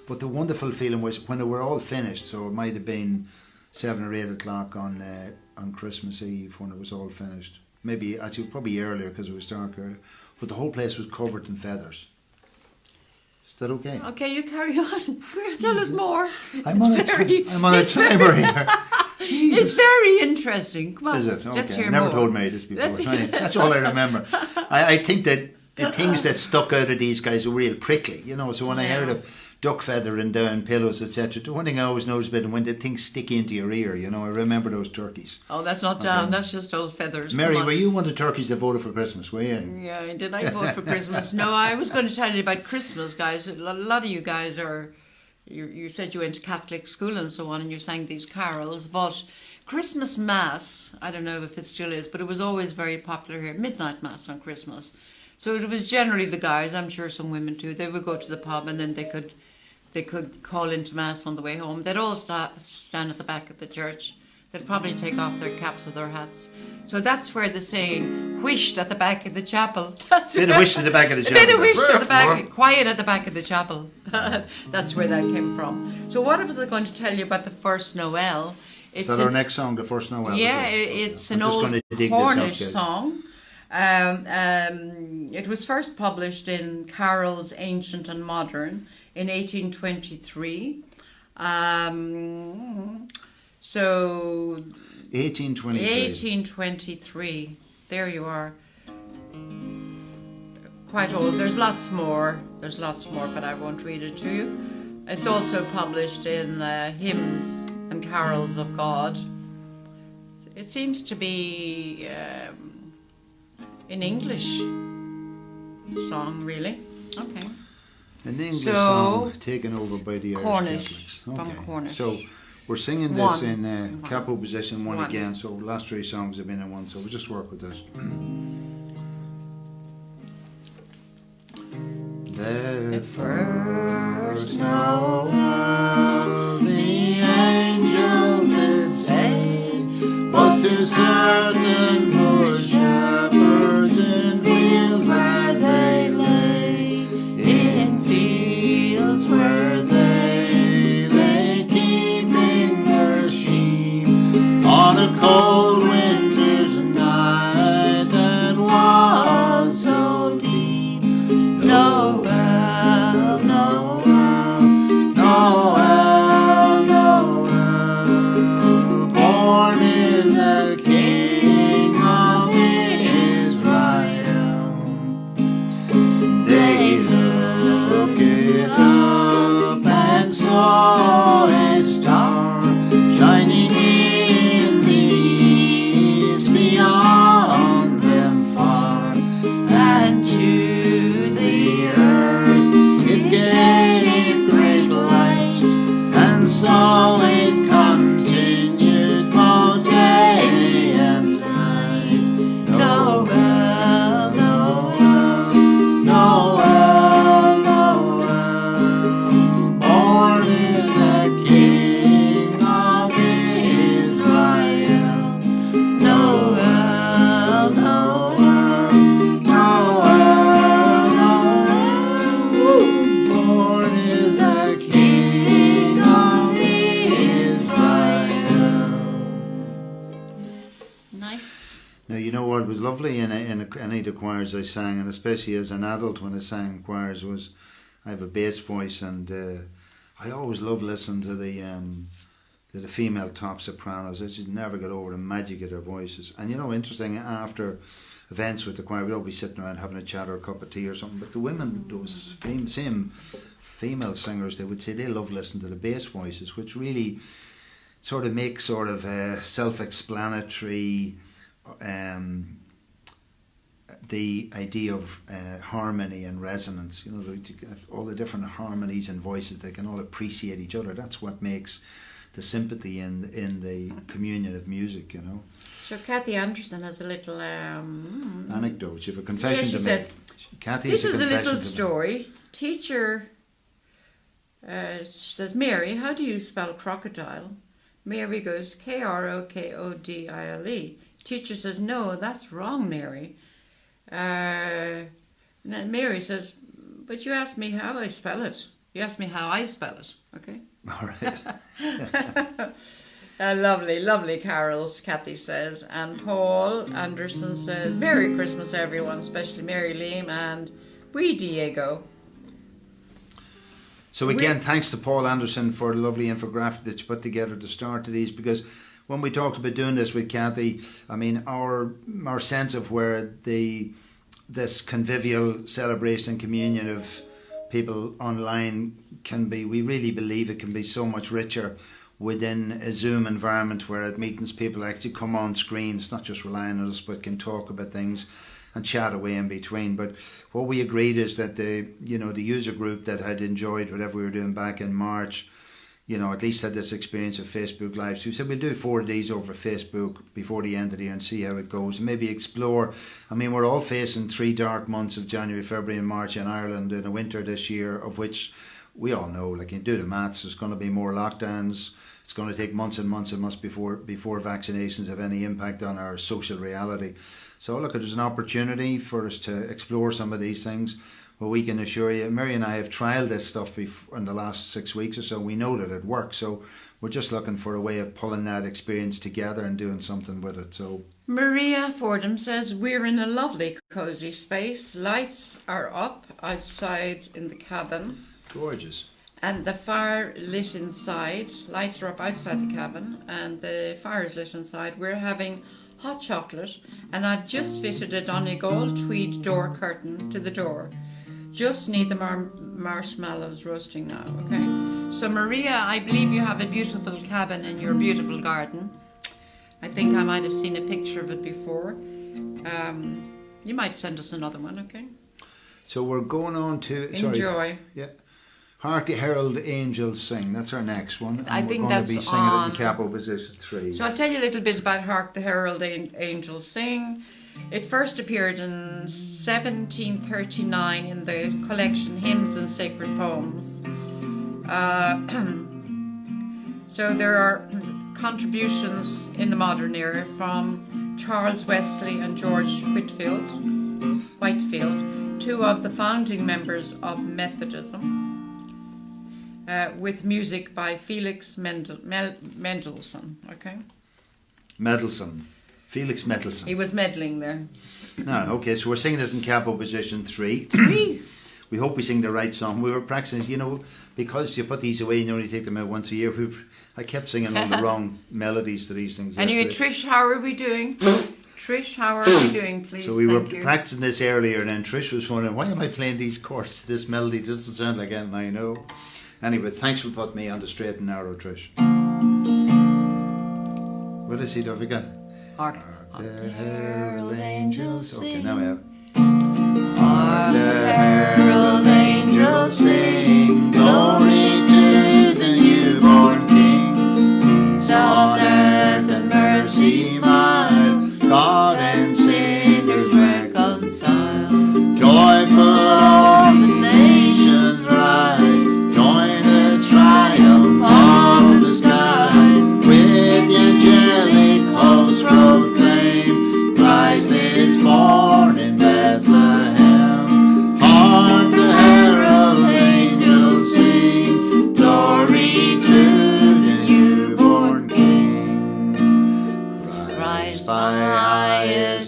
but the wonderful feeling was when they were all finished, so it might have been 7 or 8 o'clock on Christmas Eve when it was all finished. Maybe, actually, probably earlier because it was dark earlier. But the whole place was covered in feathers. Is that okay? Okay, you carry on. Tell us more. I'm on a timer here. It's very interesting. Come on. Is it? Okay. Let's hear Never more. told me this before. That's all I remember. I think that the things that stuck out of these guys were real prickly, you know. So when I heard of duck feather and down pillows, etc., the one thing I always noticed about them, when the things stick into your ear, you know, I remember those turkeys. Oh, that's not down, that's just old feathers. Mary, were you one of the turkeys that voted for Christmas, were you? Yeah, did I vote for Christmas? No, I was going to tell you about Christmas, guys. A lot of you guys are, you said you went to Catholic school and so on, and you sang these carols, but Christmas Mass, I don't know if it still is, but it was always very popular here, midnight Mass on Christmas. So it was generally the guys, I'm sure some women too, they would go to the pub and then they could call into Mass on the way home. They'd all stand at the back of the church. They'd probably take off their caps or their hats. So that's where the saying, whished at the back of the chapel. Bit of whished at the back of the chapel. Bit of whished at the back, quiet at the back of the chapel. That's where that came from. So what was I going to tell you about the first Noel? Is that our next song, the first Noel? Yeah, it's an old Cornish song. It was first published in Carols Ancient and Modern in 1823. So 1823. There you are. Quite old. There's lots more, but I won't read it to you. It's also published in Hymns and Carols of God. It seems to be an English song, really. Okay. An English song taken over by the Cornish, Irish Catholics. from Cornish. So we're singing this in capo position one again. So the last 3 songs have been in one. So we'll just work with this. The first Noel, the angels did say, was to certain poor shepherds in fields where they lay, in fields where they lay keeping their sheep on a cold winter's night that was so deep. Noel, Noel, Noel, Noel, born is the King of Israel. They looked up and saw a star shining in the Now, you know what was lovely in any of the choirs I sang, and especially as an adult when I sang in choirs, was I have a bass voice, and I always love listening to the female top sopranos. I just never get over the magic of their voices. And you know, interesting, after events with the choir, we'd all be sitting around having a chat or a cup of tea or something, but the women, those same female singers, they would say they love listening to the bass voices, which really sort of make sort of self-explanatory the idea of harmony and resonance. You know, all the different harmonies and voices, they can all appreciate each other. That's what makes the sympathy in the communion of music, you know. So Cathy Anderson has a little anecdote. You have a confession to says, make. Cathy this has is a little confession story. Teacher says, Mary, how do you spell crocodile? Mary goes, Krokodile. Teacher says, no, that's wrong, Mary. And then Mary says, but you asked me how I spell it. You asked me how I spell it, okay? All right. Lovely, lovely carols, Cathy says. And Paul Anderson says, Merry Christmas, everyone, especially Mary Liam and wee Diego. So again, thanks to Paul Anderson for the lovely infographic that you put together to start of these, because when we talked about doing this with Cathy, I mean, our sense of where this convivial celebration and communion of people online can be, we really believe it can be so much richer within a Zoom environment where at meetings people actually come on screen. It's not just relying on us, but can talk about things and chat away in between. But what we agreed is that the user group that had enjoyed whatever we were doing back in March, you know, at least had this experience of Facebook Live. So we said we'll do 4 days over Facebook before the end of the year and see how it goes, and maybe explore. I mean, we're all facing 3 dark months of January, February and March in Ireland in a winter this year, of which we all know, like, you do the maths, there's going to be more lockdowns. It's going to take months and months and months before vaccinations have any impact on our social reality. So look, there's an opportunity for us to explore some of these things. Well, we can assure you, Mary and I have trialled this stuff in the last 6 weeks or so. We know that it works. So we're just looking for a way of pulling that experience together and doing something with it. So Maria Fordham says, we're in a lovely cosy space. Lights are up outside in the cabin. Gorgeous. And the fire lit inside. Lights are up outside the cabin and the fire is lit inside. We're having hot chocolate and I've just fitted a Donegal tweed door curtain to the door. Just need the marshmallows roasting now, okay? So Maria, I believe you have a beautiful cabin in your beautiful garden. I think I might have seen a picture of it before. You might send us another one, okay? So we're going on to... Enjoy. Yeah. Hark the Herald Angels Sing. That's our next one. And I think we're going that's to be singing on... it in capo position 3. So I'll tell you a little bit about Hark the Herald Angels Sing. It first appeared in 1739 in the collection Hymns and Sacred Poems. So there are contributions in the modern era from Charles Wesley and George Whitefield, 2 of the founding members of Methodism, with music by Felix Mendelssohn. Okay. Felix Mendelssohn. He was meddling there. No, okay, so we're singing this in capo position 3. We hope we sing the right song. We were practicing, you know, because you put these away and you only take them out once a year. I kept singing all the wrong melodies to these things. Anyway, Trish, how are we doing? Trish, how are we doing, please? So we were practicing this earlier, and then Trish was wondering, why am I playing these chords? This melody doesn't sound like anything I know. Anyway, thanks for putting me on the straight and narrow, Trish. What is he, don't forget? Hark the herald angels. Okay, now we have. Hark the herald angels sing, glory to the newborn King. Peace on earth and mercy mild, God and Saviour's reconciled. Joyful all the nations rise, join the triumph of the sky. With the angelic host proclaim, Christ is born in Bethlehem. Hark the herald angels sing, glory to the newborn King. Christ by highest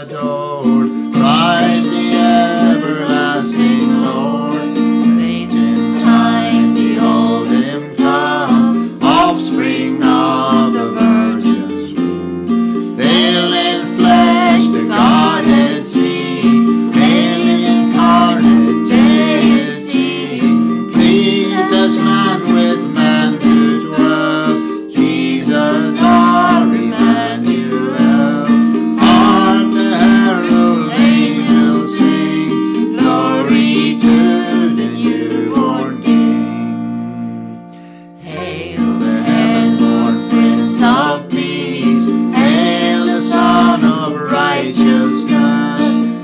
adored. Christ the everlasting Lord. Late in time behold him come, offspring of the Virgin's womb. Veiled in flesh the Godhead see, hail incarnate deity, pleased as man with man to dwell. Jesus our Emmanuel. Hark the herald angels sing, glory to the newborn King. Hail the heaven-born Prince of Peace, hail the Son of Righteousness,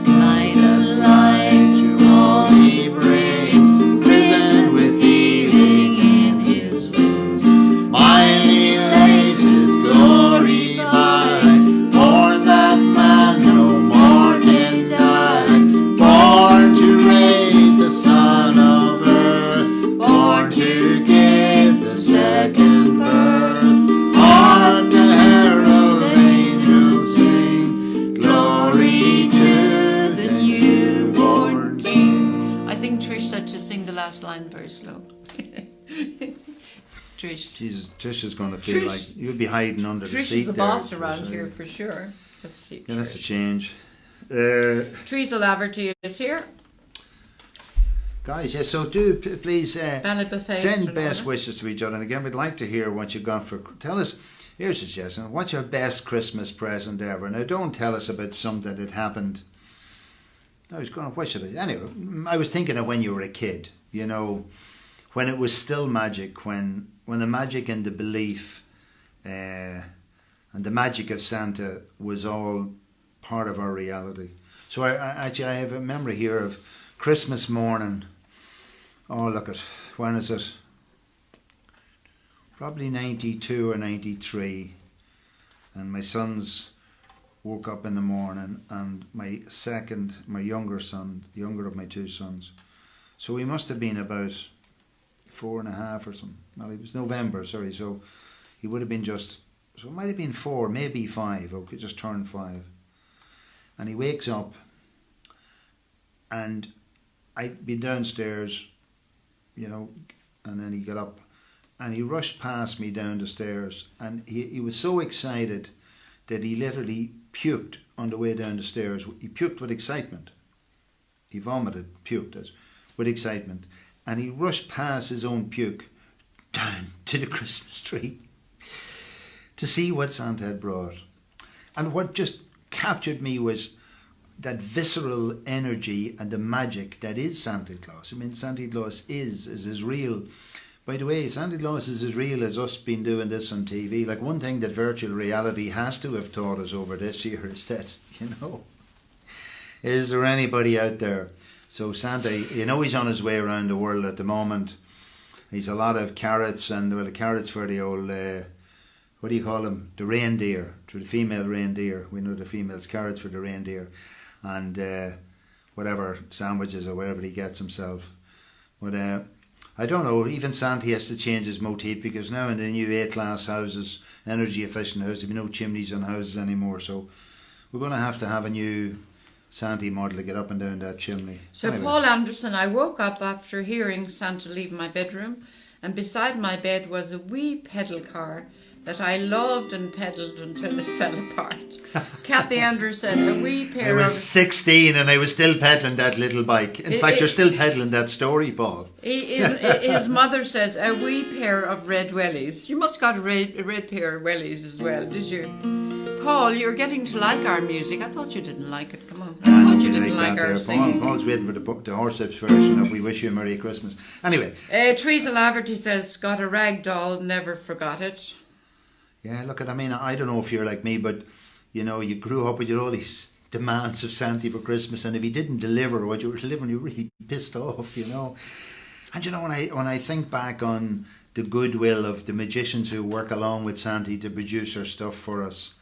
light and light to all he brings, risen with healing in his wings. Mighty lays his glory by, born that man no more can die, born to raise the Son of earth, born to give the second birth. Hark the herald angels sing, glory to the newborn King. I think Trish said to sing the last line very slow. Trish. Jesus, Trish is going to feel Trish- like you'll be hiding under the Trish seat is the there, boss Trish, around I here think. for sure. Let's see. Yeah, that's a Trish. change. Teresa Laverty is here. Guys, yeah, so do please Ballybofey. send best wishes to each other. And again, we'd like to hear what you've got for. Tell us, here's a suggestion. What's your best Christmas present ever? Now, don't tell us about something that happened. I was going, what should I? Anyway, I was thinking of when you were a kid, you know, when it was still magic, when the magic and the belief and the magic of Santa was all part of our reality. So I have a memory here of Christmas morning. Oh, look at, when is it? Probably 92 or 93. And my sons woke up in the morning, and my younger son, the younger of my two sons, so he must have been about 4.5 or something. Well, it was November, sorry, so he would have been so it might have been 4, maybe 5, okay, just turned 5. And he wakes up, and I'd been downstairs, you know, and then he got up, and he rushed past me down the stairs, and he was so excited that he literally puked on the way down the stairs. He puked with excitement. He vomited, puked with excitement. And he rushed past his own puke down to the Christmas tree to see what Santa had brought. And what just captured me was that visceral energy and the magic that is Santa Claus. I mean, Santa Claus is as real. By the way, Santa Claus is as real as us been doing this on TV. Like, one thing that virtual reality has to have taught us over this year is that, you know, is there anybody out there? So Santa, you know, he's on his way around the world at the moment. He's a lot of carrots, and well, the carrots for the old, what do you call them? The reindeer, to the female reindeer. We know the female's carrots for the reindeer. And whatever sandwiches or whatever he gets himself. But I don't know, even Santa has to change his motif, because now in the new A-class houses, energy efficient houses, there'll be no chimneys on houses anymore. So we're going to have a new Santa model to get up and down that chimney. So Anyway. Paul Anderson, I woke up after hearing Santa leave my bedroom, and beside my bed was a wee pedal car that I loved and pedalled until it fell apart. Cathy Anderson, a wee pair I was of... 16 and I was still peddling that little bike. In fact, you're still peddling that story, Paul. His mother says, a wee pair of red wellies. You must got a red pair of wellies as well, did you? Paul, you're getting to like our music. I thought you didn't like it. Come on. I thought you didn't like our singing. Paul's waiting for the horseps version of We Wish You a Merry Christmas. Anyway. Teresa Laverty says, got a rag doll, never forgot it. Yeah, look, I mean, I don't know if you're like me, but, you know, you grew up with all these demands of Santa for Christmas, and if he didn't deliver what you were delivering, you were really pissed off, you know. And, you know, when I think back on the goodwill of the magicians who work along with Santa to produce our stuff for us,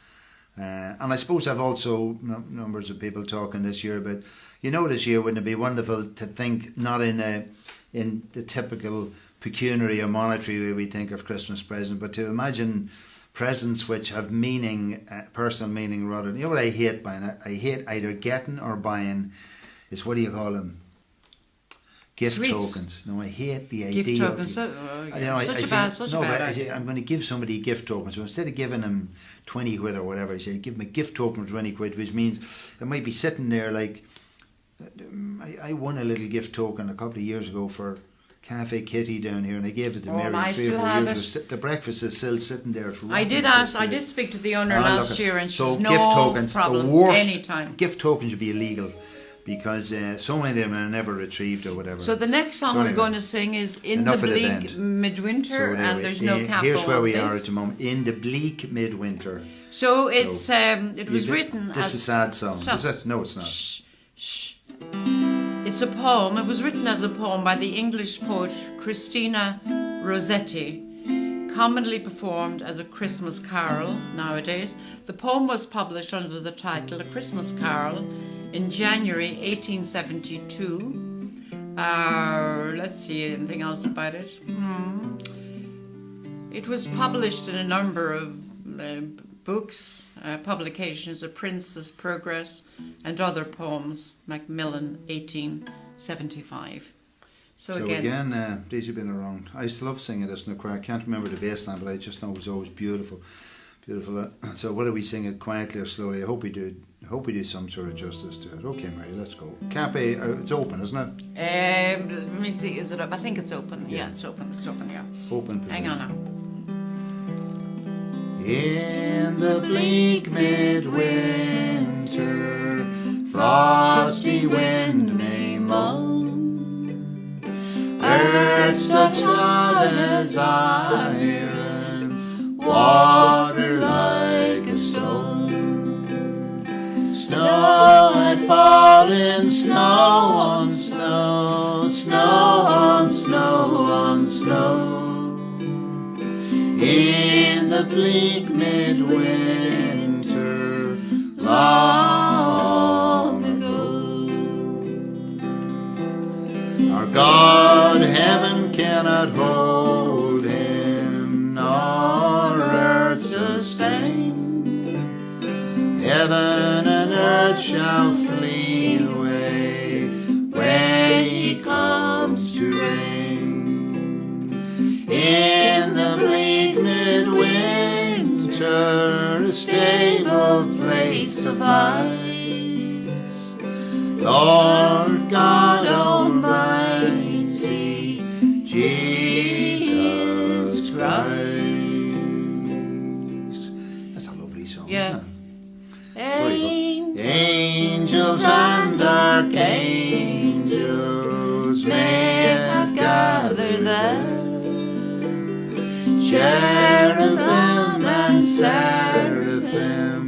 and I suppose I've also numbers of people talking this year, but, you know, this year wouldn't it be wonderful to think not in the typical pecuniary or monetary way we think of Christmas present, but to imagine presents which have meaning, personal meaning rather than, you know what I hate buying? I hate either getting or buying is, what do you call them? Gift Sweets. tokens. No, I hate the idea Gift tokens. of Such a bad idea. I'm going to give somebody a gift token. So instead of giving them 20 quid or whatever, I say give them a gift token of 20 quid, which means it might be sitting there like, I won a little gift token a couple of years ago for Cafe Kitty down here, and I gave it to Mary I 3 or still 4 have years ago. The breakfast is still sitting there. I did speak to the owner last year, and so she's gift no tokens, problem the worst, anytime. Gift tokens should be illegal because so many of them are never retrieved or whatever. So the next song we're going to sing is In the Bleak Midwinter, and there's no capo. Here's where we this. are at the moment, In the Bleak Midwinter. So it's it was written This as is a sad song, is it? No, it's not. Shh. It's a poem. It was written as a poem by the English poet Christina Rossetti, commonly performed as a Christmas carol nowadays. The poem was published under the title A Christmas Carol in January 1872. Let's see, anything else about it? It was published in a number of books, publications, A Prince's Progress, and other poems, Macmillan, 1875. So again, these have been around. I used to love singing this in the choir. I can't remember the bass line, but I just know it was always beautiful. Beautiful. So whether we sing it quietly or slowly, I hope we do some sort of justice to it. Okay, Mary, let's go. Cafe, it's open, isn't it? Let me see, is it up? I think it's open. Yeah, it's open. It's open, yeah. Open. Hang on now. In the bleak midwinter, frosty wind may moan, earth's touchstone as iron, water like a stone. Snow had fallen, snow on snow, snow on snow on snow. In the bleak midwinter, long ago. Our God, heaven cannot hold him, nor earth sustain. Heaven and earth shall flee away when he comes to reign. In the bleak midwinter, a stable place suffice. Lord God Almighty, Jesus Christ. That's a lovely song. Yeah. Angels and archangels may have gathered there. Cherubim and seraphim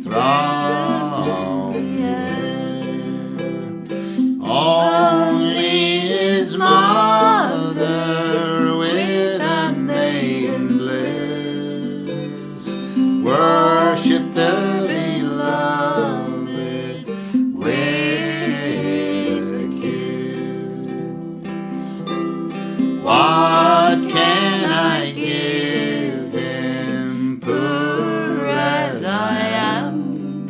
throng the air. Only his mother with a maiden bliss worship the beloved with a kiss. What can I give him, poor as I am?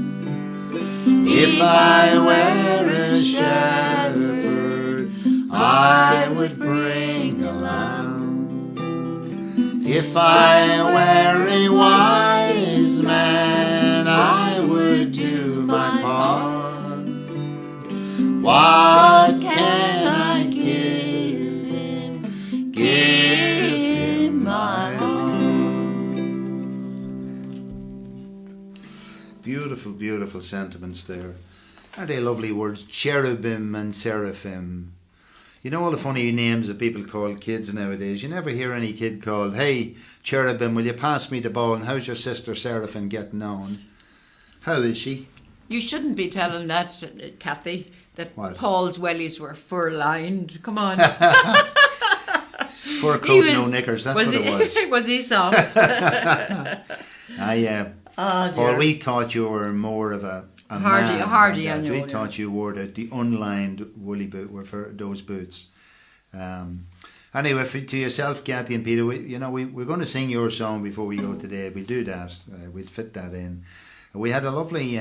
If I were a shepherd, I would bring a lamb. If I were a wise man, I would do my part. What can I give him? Give him my heart. Beautiful, beautiful sentiments there. Aren't they lovely words? Cherubim and seraphim. You know all the funny names that people call kids nowadays. You never hear any kid called, "Hey, cherubim, will you pass me the ball? And how's your sister Seraphim getting on? How is she?" You shouldn't be telling that, Cathy, that What? Paul's wellies were fur-lined. Come on. Fur coat, no knickers. That's what it was. Was he soft? Paul, we thought you were more of a hardy man. annual, We yeah. thought you wore the unlined woolly boot were for those boots. Anyway, to yourself, Cathy and Peter, we're going to sing your song before we go today. We'll do that. We'll fit that in. We had a lovely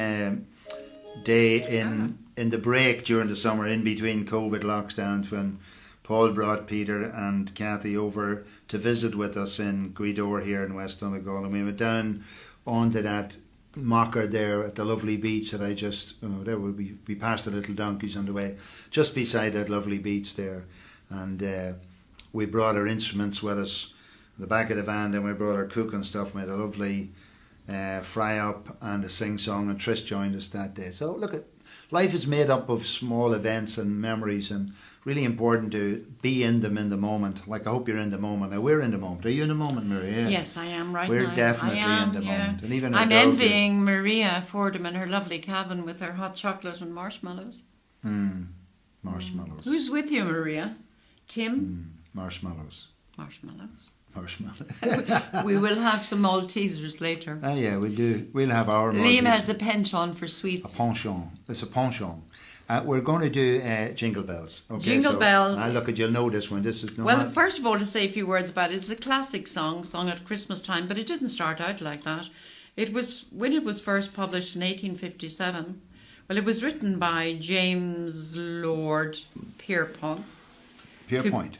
day in the break during the summer, in between COVID lockdowns, when Paul brought Peter and Cathy over to visit with us in Gweedore here in West Donegal, and we went down onto that mocker there at the lovely beach that I just, we passed the little donkeys on the way, just beside that lovely beach there, and we brought our instruments with us in the back of the van, and we brought our cooking stuff, made a lovely fry up and a sing song, and Trish joined us that day. So look, life is made up of small events and memories, and really important to be in them in the moment. Like, I hope you're in the moment. Now, we're in the moment. Are you in the moment, Maria? Yes, I am right we're now. Definitely in the moment. And even I'm envying Maria Fordham in her lovely cabin with her hot chocolate and marshmallows. Marshmallows. Who's with you, Maria? Tim? Marshmallows. Marshmallows. We will have some Maltesers later. Oh yeah, we do. We'll have our Maltesers. Liam has a penchant for sweets. A penchant. It's a penchant. We're going to do Jingle Bells. Okay, Jingle Bells. Look, you'll know this one. This is well, first of all, to say a few words about it, it's a classic song sung at Christmas time, but it didn't start out like that. It was, when it was first published in 1857, well, it was written by James Lord Pierpont. Pierpont.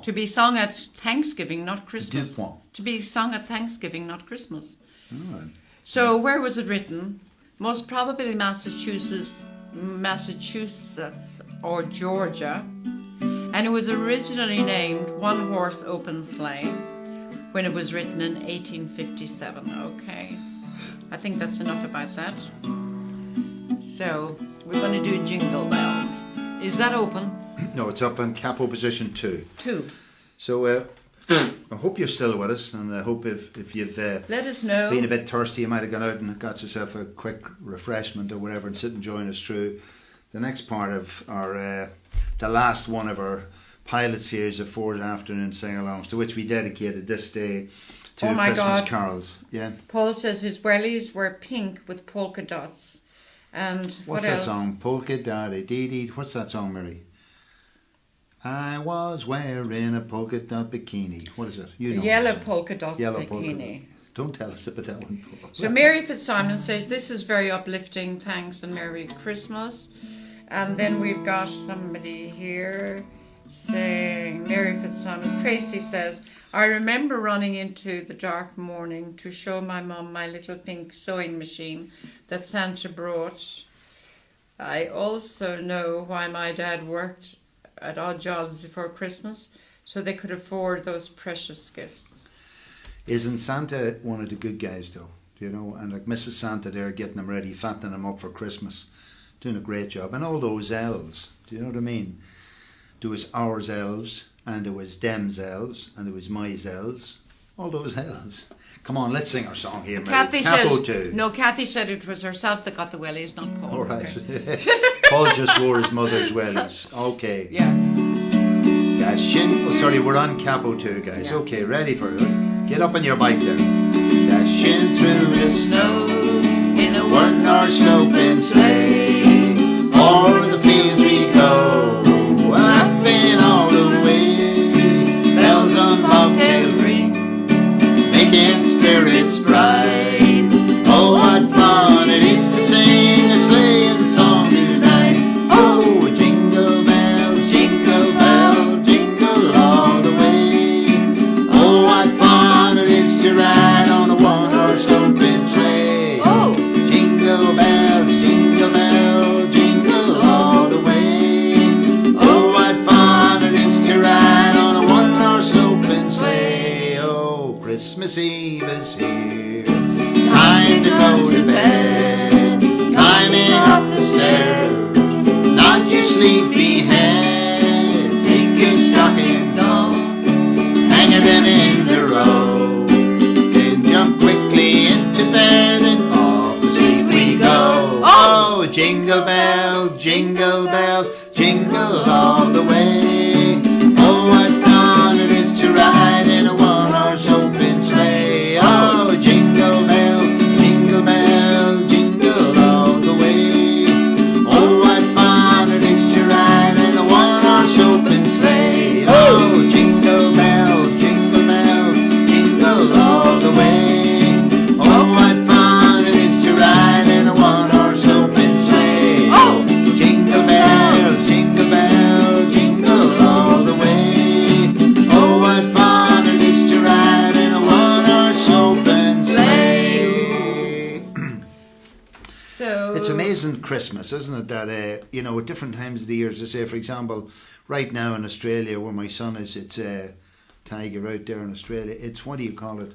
To be sung at Thanksgiving, not Christmas. To be sung at Thanksgiving, not Christmas. Right. So where was it written? Most probably Massachusetts or Georgia. And it was originally named One Horse Open Sleigh when it was written in 1857. Okay. I think that's enough about that. So we're going to do Jingle Bells. Is that open? No, it's up in capo position 2. 2. So I hope you're still with us, and I hope if you've let us know. Been a bit thirsty, you might have gone out and got yourself a quick refreshment or whatever, and sit and join us through the next part of our the last one of our pilot series of 4 afternoon sing-alongs, to which we dedicated this day to Christmas carols. Yeah. Paul says his wellies were pink with polka dots. And what's that song? Polka dotty dee dee. What's that song, Mary? I was wearing a polka dot bikini. What is it? You know. Yellow polka dot Yellow bikini. Polka dot. Don't tell us about that one, Paul. So Mary Fitzsimon says, this is very uplifting, thanks and Merry Christmas. And then we've got somebody here saying, Mary Fitzsimon, Tracy says, I remember running into the dark morning to show my mum my little pink sewing machine that Santa brought. I also know why my dad worked at odd jobs before Christmas, so they could afford those precious gifts. Isn't Santa one of the good guys, though? You know, and like Mrs. Santa there, getting them ready, fattening them up for Christmas, doing a great job. And all those elves, do you know what I mean? There was ours elves, and there was them's elves, and there was my's elves. All those elves. Come on, let's sing our song here, Mary. Cathy said it was herself that got the wellies, not Paul. All right. Okay. Paul just wore his mother's wellies. Okay. Yeah. We're on capo 2, guys. Yeah. Okay, ready for it. Get up on your bike there. Dashing through the snow in a one-horse open sleigh. O'er the fields we go, laughing all the way. Bells on bobtail ring, making spirits bright. Oh, what fun it is to sing a sleighing song tonight. Oh, jingle bells, jingle all the way. Oh, what fun it is to ride on a one-horse open sleigh. Oh, jingle bells, jingle all the way. Oh, what fun it is to ride on a one-horse open sleigh. Oh, Christmas Eve is here. Time to go to bed. Climbing up the stairs. Nod your sleepy head. Take your stockings off, hanging them in the row. Then jump quickly into bed and off to sleep we go. Oh, jingle bells, jingle all the way. Oh, what fun it is to ride in a one-horse open sleigh. Oh, jingle all the way. Oh, what fun it is to ride it's amazing Christmas, isn't it? That you know, at different times of the year, as I say, for example, right now in Australia, where my son is, it's Tiger out there in Australia. It's, what do you call it?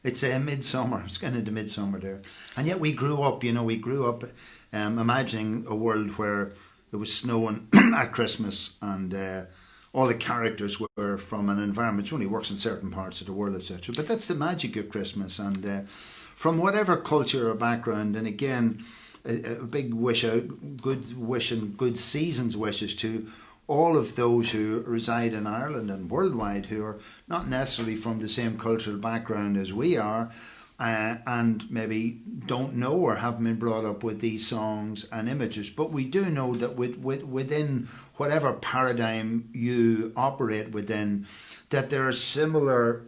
It's midsummer. It's getting into midsummer there, and yet we grew up. You know, we grew up imagining a world where it was snowing at Christmas, and all the characters were from an environment which only works in certain parts of the world, etc. But that's the magic of Christmas, and from whatever culture or background, and again, a big wish out, good wish and good seasons wishes to all of those who reside in Ireland and worldwide who are not necessarily from the same cultural background as we are, and maybe don't know or haven't been brought up with these songs and images. But we do know that within whatever paradigm you operate within, that there are similar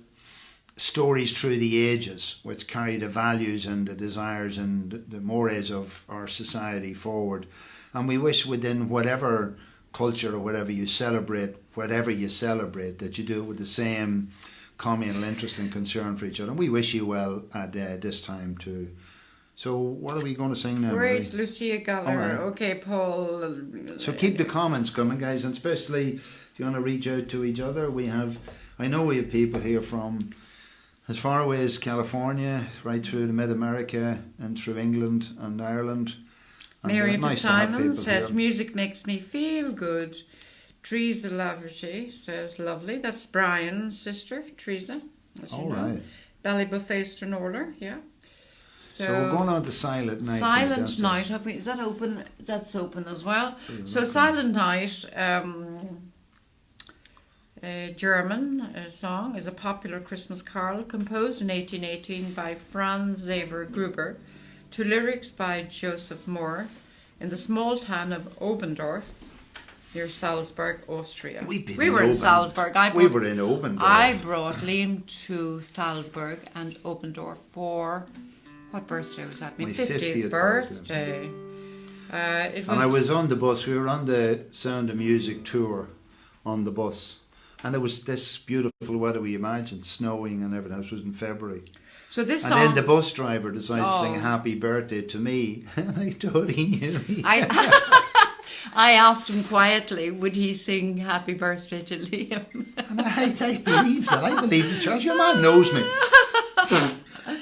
stories through the ages which carry the values and the desires and the mores of our society forward. And we wish within whatever culture or whatever you celebrate, that you do it with the same communal interest and concern for each other. And we wish you well at this time too. So what are we going to sing now? Great, Lucia Gallagher. Right. Okay, Paul. So keep the comments coming, guys, and especially if you want to reach out to each other. I know we have people here from as far away as California, right through to Mid-America and through England and Ireland. Mary Simon says, music makes me feel good. Teresa Laverty says, lovely. That's Brian's sister, Teresa. All right. Ballybofey Stranola, yeah. So we're going on to Silent Night. Silent Night. Is that open? That's open as well. So Silent Night, a German song, is a popular Christmas carol composed in 1818 by Franz Xaver Gruber to lyrics by Joseph Mohr in the small town of Obendorf near Salzburg, Austria. We were in Salzburg. We were in Obendorf. I brought Liam to Salzburg and Obendorf for, what birthday was that? My 50th birthday. And I was on the bus. We were on the Sound of Music tour on the bus. And it was this beautiful weather we imagined, snowing and everything. This was in February. So this song, and then the bus driver decided to sing Happy Birthday to me. And I thought he knew me. I asked him quietly, would he sing Happy Birthday to Liam? And I believe that. I believe the church. Your man knows me.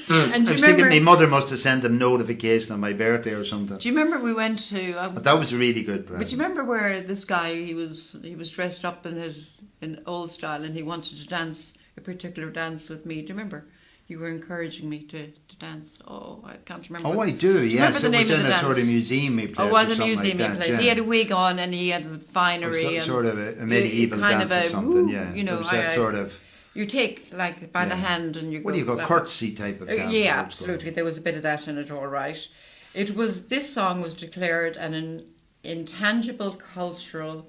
And I was thinking my mother must have sent a notification on my birthday or something. Do you remember we went to... but that was a really good present. But you remember where this guy, he was dressed up in old style and he wanted to dance a particular dance with me. Do you remember? You were encouraging me to dance. Oh, I can't remember. Oh, I do, yes. It was in a sort of museum-y place. Oh, it was a museum-y place. Yeah. He had a wig on and he had finery. Some sort of a medieval dance or something, yeah. You know, it was that sort of... You take, like, by the hand and you go... What do you call curtsy type of dance? Yeah, absolutely. There was a bit of that in it, all right. This song was declared an intangible cultural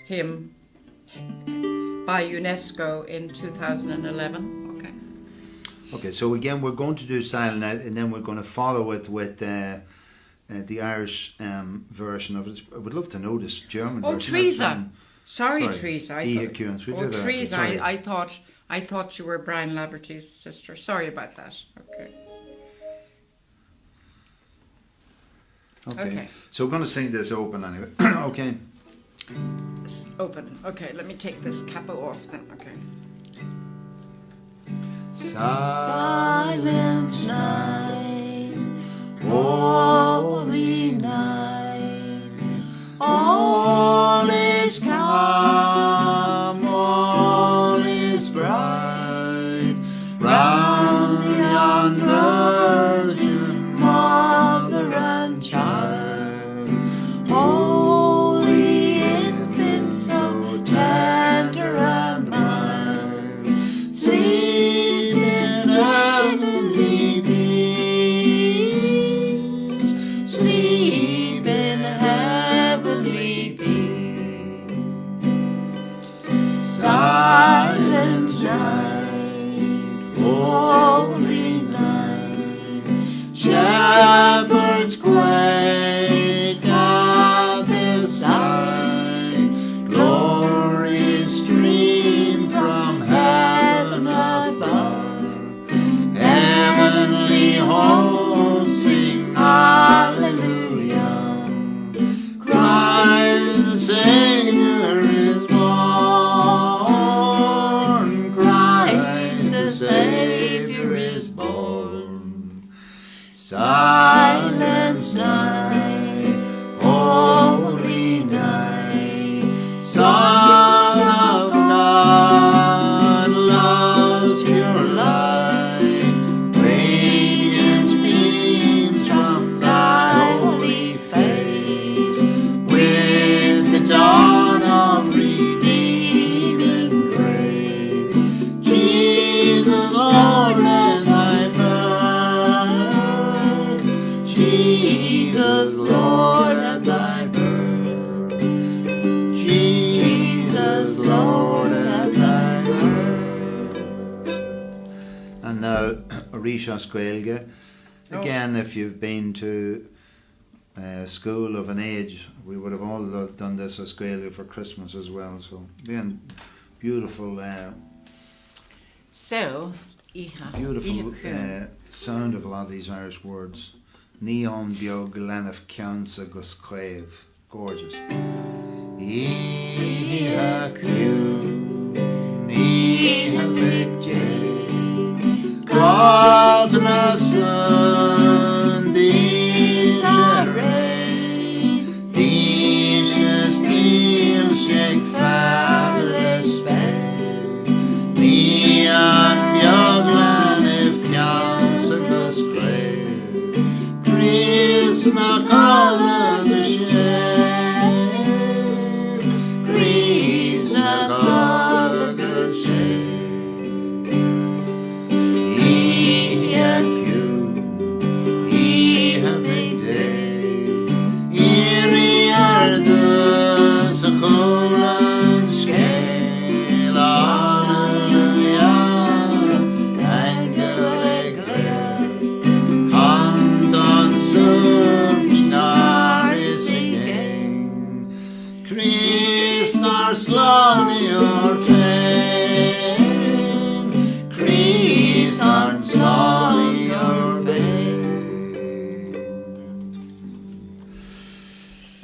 hymn by UNESCO in 2011. Okay, so again, we're going to do Silent Night, and then we're going to follow it with the Irish version of it. I would love to know this German version. Oh, Teresa. Sorry, Teresa. Teresa, I thought you were Brian Laverty's sister. Sorry about that. Okay. So we're going to sing this open anyway. Okay. Open. Okay, let me take this capo off then. Okay. Silent night, holy night, all is calm, all is bright, round yon virgin mother and child, holy infant, so tender and mild, sleep in a Silence night, holy night, Son of God, love's pure light, radiant beams from thy holy face, with the dawn of redeeming grace. Jesus, Lord, and thy birth, Jesus, Lord, and thy birth, Jesus, Lord, and thy birth. And now, Orisha Squelga. Again, if you've been to school of an age, we would have all done this as Squelga for Christmas as well. So, again, beautiful, beautiful sound of a lot of these Irish words. Neon biog lanaf kiansa gus crave. Gorgeous. Iha Q, Iha Victor, Cognason, Disha Ray, Disha Steel, Shake Fabulous Spell, Neon Bioglan, if Kiansa Gus Crave, Krishna Kala Gushe, Krishna Kala Gushe. Slowly your flame, Christ on slowly your fame.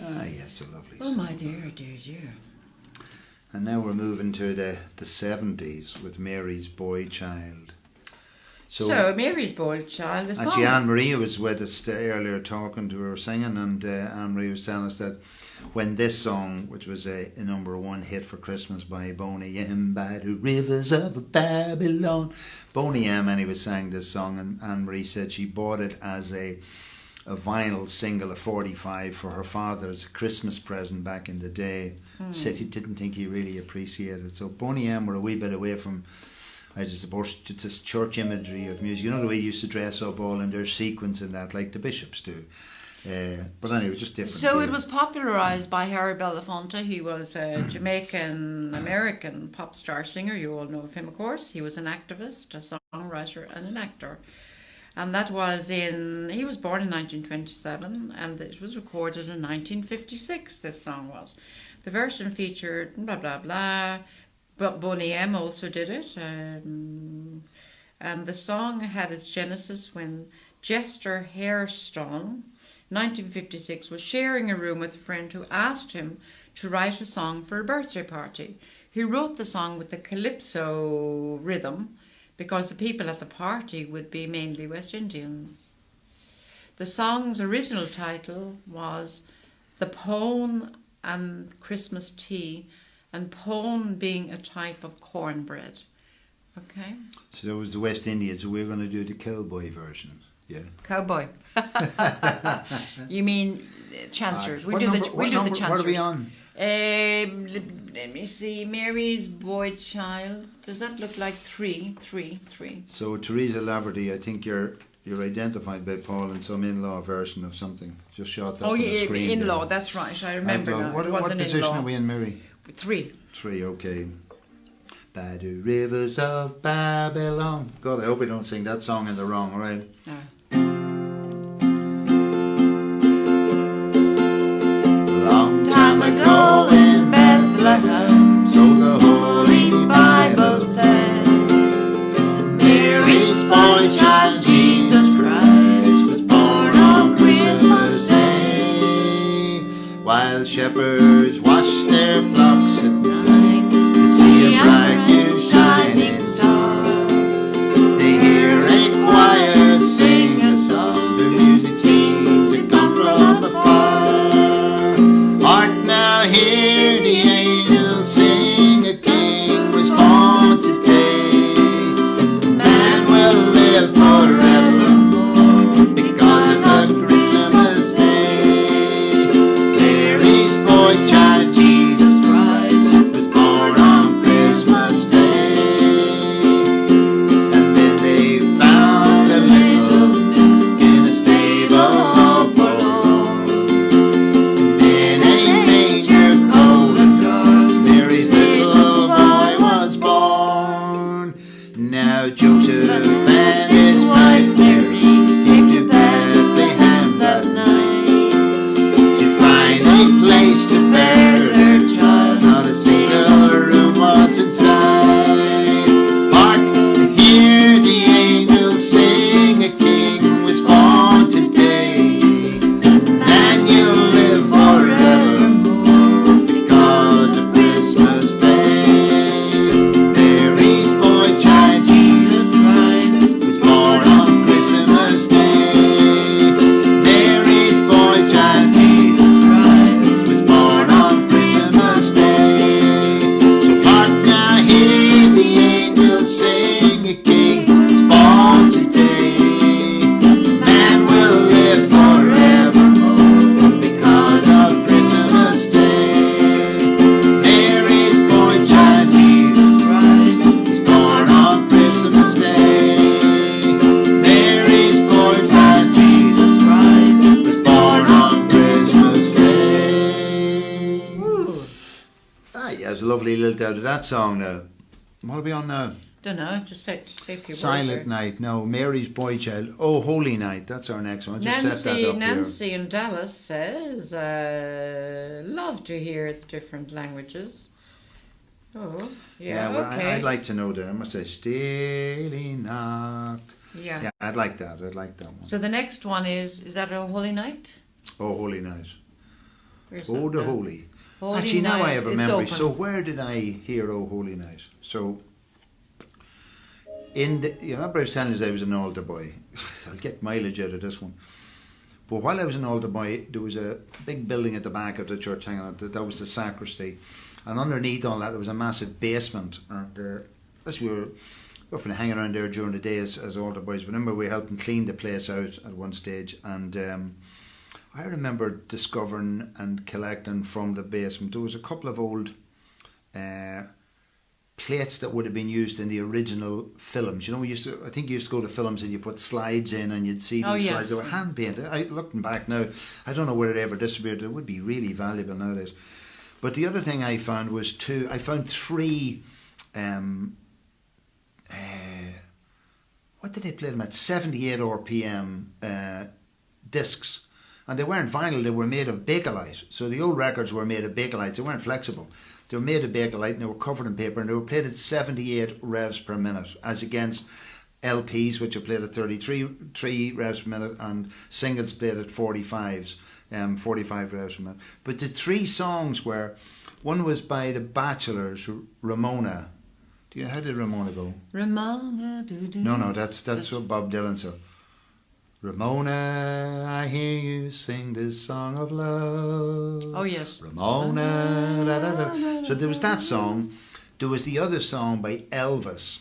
Ah, yes, a lovely Oh, song. my dear, dear, dear. And now we're moving to the 70s with Mary's Boy Child. So Mary's Boy Child, the song. Actually, Anne-Marie was with us earlier talking to her singing, and Anne-Marie was telling us that when this song, which was a number one hit for Christmas by Boney M, by the rivers of Babylon, Boney M, and he was sang this song, and Anne-Marie said she bought it as a vinyl single, a 45, for her father as a Christmas present back in the day. Said he didn't think he really appreciated it. So Boney M were a wee bit away from, I suppose, this church imagery of music. You know the way you used to dress up all in their sequence and that, like the bishops do. But anyway, it was just different. So it was popularised by Harry Belafonte. He was a Jamaican-American pop star singer. You all know of him, of course. He was an activist, a songwriter and an actor. And that was he was born in 1927 and it was recorded in 1956, this song was. The version featured blah, blah, blah. But Boney M also did it. And the song had its genesis when Jester Hairstone, 1956, was sharing a room with a friend who asked him to write a song for a birthday party. He wrote the song with the calypso rhythm because the people at the party would be mainly West Indians. The song's original title was The Pone and Christmas Tea, and pone being a type of cornbread. Okay? So that was the West Indians, so we're going to do the cowboy version. Yeah. Cowboy. You mean Chancers. We'll do the Chancers. What are we on? Let me see. Mary's Boy Child. Does that look like three? So Teresa Laverty, I think you're identified by Paul in some in-law version of something. Just shot that on the screen. In-law, there. that's right. I remember now. What position are we in, Mary? 3. 3, okay. By the rivers of Babylon. God, I hope we don't sing that song in the wrong, all right? No. Long time ago in Bethlehem, so the Holy Bible said, Mary's boy child Jesus Christ was born on Christmas Day. While shepherds watched their flocks at night to see a bright new shining star, they hear a choir sing a song. lilt out of that song now. What are we on now? Don't know. Just say a few words. Silent there. Night. No, Mary's Boy Child. Oh, Holy Night. That's our next one. Just set that up Nancy in Dallas says, love to hear the different languages. Oh, yeah, well, okay. I'd like to know that. I must say, Steely Night. Yeah, I'd like that. I'd like that one. So the next one is that a Holy Night? Oh, Holy Night. Where's Oh, that the now? Holy. Holy Actually, now Night, I have a it's memory. open. So where did I hear Oh, Holy Night? So, you remember I was telling you I was an altar boy. I'll get mileage out of this one. But while I was an altar boy, there was a big building at the back of the church hanging on. That was the sacristy. And underneath all that, there was a massive basement. And as we were often hanging around there during the day as altar boys. Remember, we helped them clean the place out at one stage. And I remember discovering and collecting from the basement, there was a couple of old plates that would have been used in the original films. You know, I think you used to go to films and you put slides in and you'd see these slides. They were hand painted. Looking back now, I don't know where it ever disappeared. It would be really valuable nowadays. But the other thing I found was I found three, what did they play them at? 78 RPM discs. And they weren't vinyl, they were made of Bakelite. So the old records were made of Bakelite, they weren't flexible. They were made of Bakelite and they were covered in paper and they were played at 78 revs per minute, as against LPs, which are played at 33 revs per minute, and singles played at 45 revs per minute. But the three songs were, one was by the Bachelors, Ramona. Do you know how did Ramona go? Ramona, No, that's what Bob Dylan said. Ramona, I hear you sing this song of love. Oh, yes. Ramona, da, da, da. So there was that song. There was the other song by Elvis.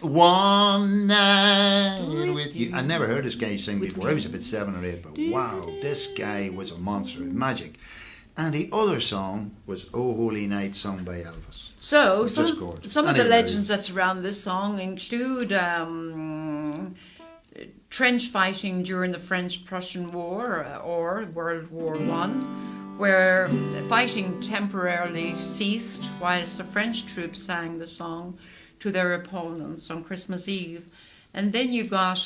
One night with you. I never heard this guy sing before. I was about 7 or 8, but wow, this guy was a monster. Magic. And the other song was Oh Holy Night, sung by Elvis. So, It's just gorgeous. some of the Anyway. legends that surround this song include trench fighting during the French-Prussian War or World War One, where fighting temporarily ceased whilst the French troops sang the song to their opponents on Christmas Eve. And then you've got,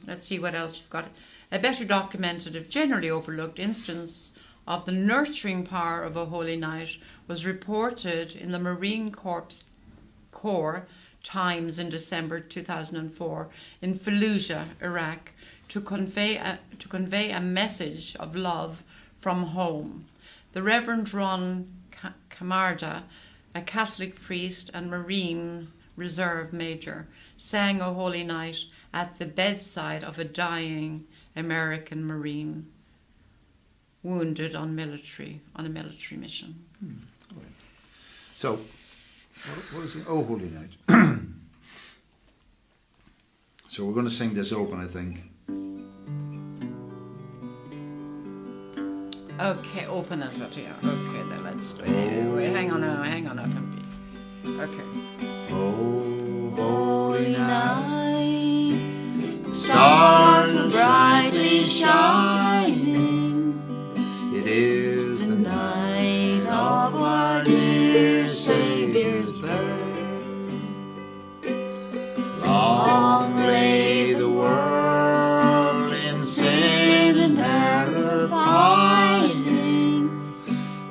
let's see what else you've got, a better documented, if generally overlooked, instance of the nurturing power of a Holy Night was reported in the Marine Corps Times in December 2004 in Fallujah, Iraq, to convey a message of love from home. The Reverend Ron Camarda, a Catholic priest and Marine Reserve Major, sang O Holy Night at the bedside of a dying American Marine wounded on a military mission. So, what is it? Oh Holy Night. So we're going to sing this open, I think. Okay, open it up here. Okay, then let's do it. Wait, hang on now, Compy. Okay. Oh, holy night, Stars are brightly shining. it is The night of our dear Saviour's birth. Long lay the world in sin and error pining,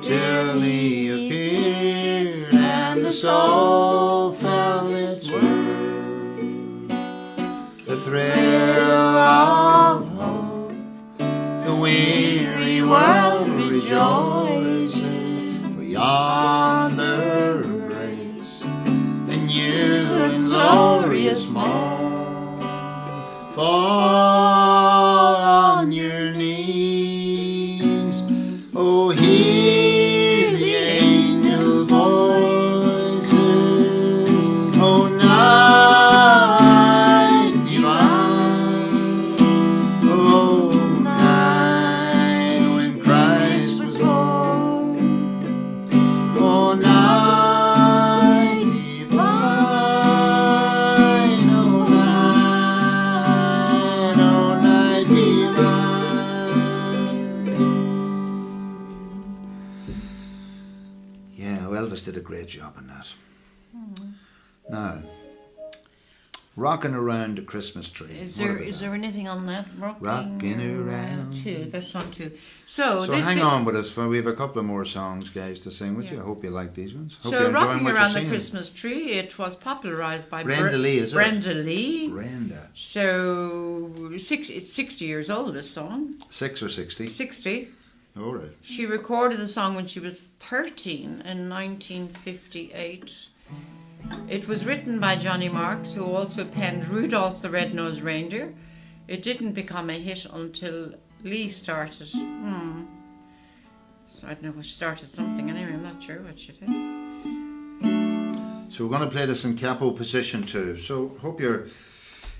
till He appeared and the soul felt its worth. the thrill Of hope, the weary world rejoices, for yonder grace and new and glorious morn. Fall on your knees, oh hear the angel voices, oh night divine, oh night when Christ was born, oh night divine, oh night did a great job in that. Now, Rocking Around the Christmas Tree. Is there anything on that? Rocking Around. Two. That's on two. So hang on with us, for we have a couple of more songs, guys, to sing with you. I hope you like these ones. Hope you're Rocking what Around you're the Christmas Tree, it was popularised by Brenda Lee, is it? Brenda Lee. Brenda. So it's 60 years old, this song. 6 or 60? 60. All right. She recorded the song when she was 13 in 1958. It was written by Johnny Marks, who also penned Rudolph the Red-Nosed Reindeer. It didn't become a hit until Lee started. So I don't know, she started something anyway, I'm not sure what she did. So we're going to play this in capo position 2. So hope you're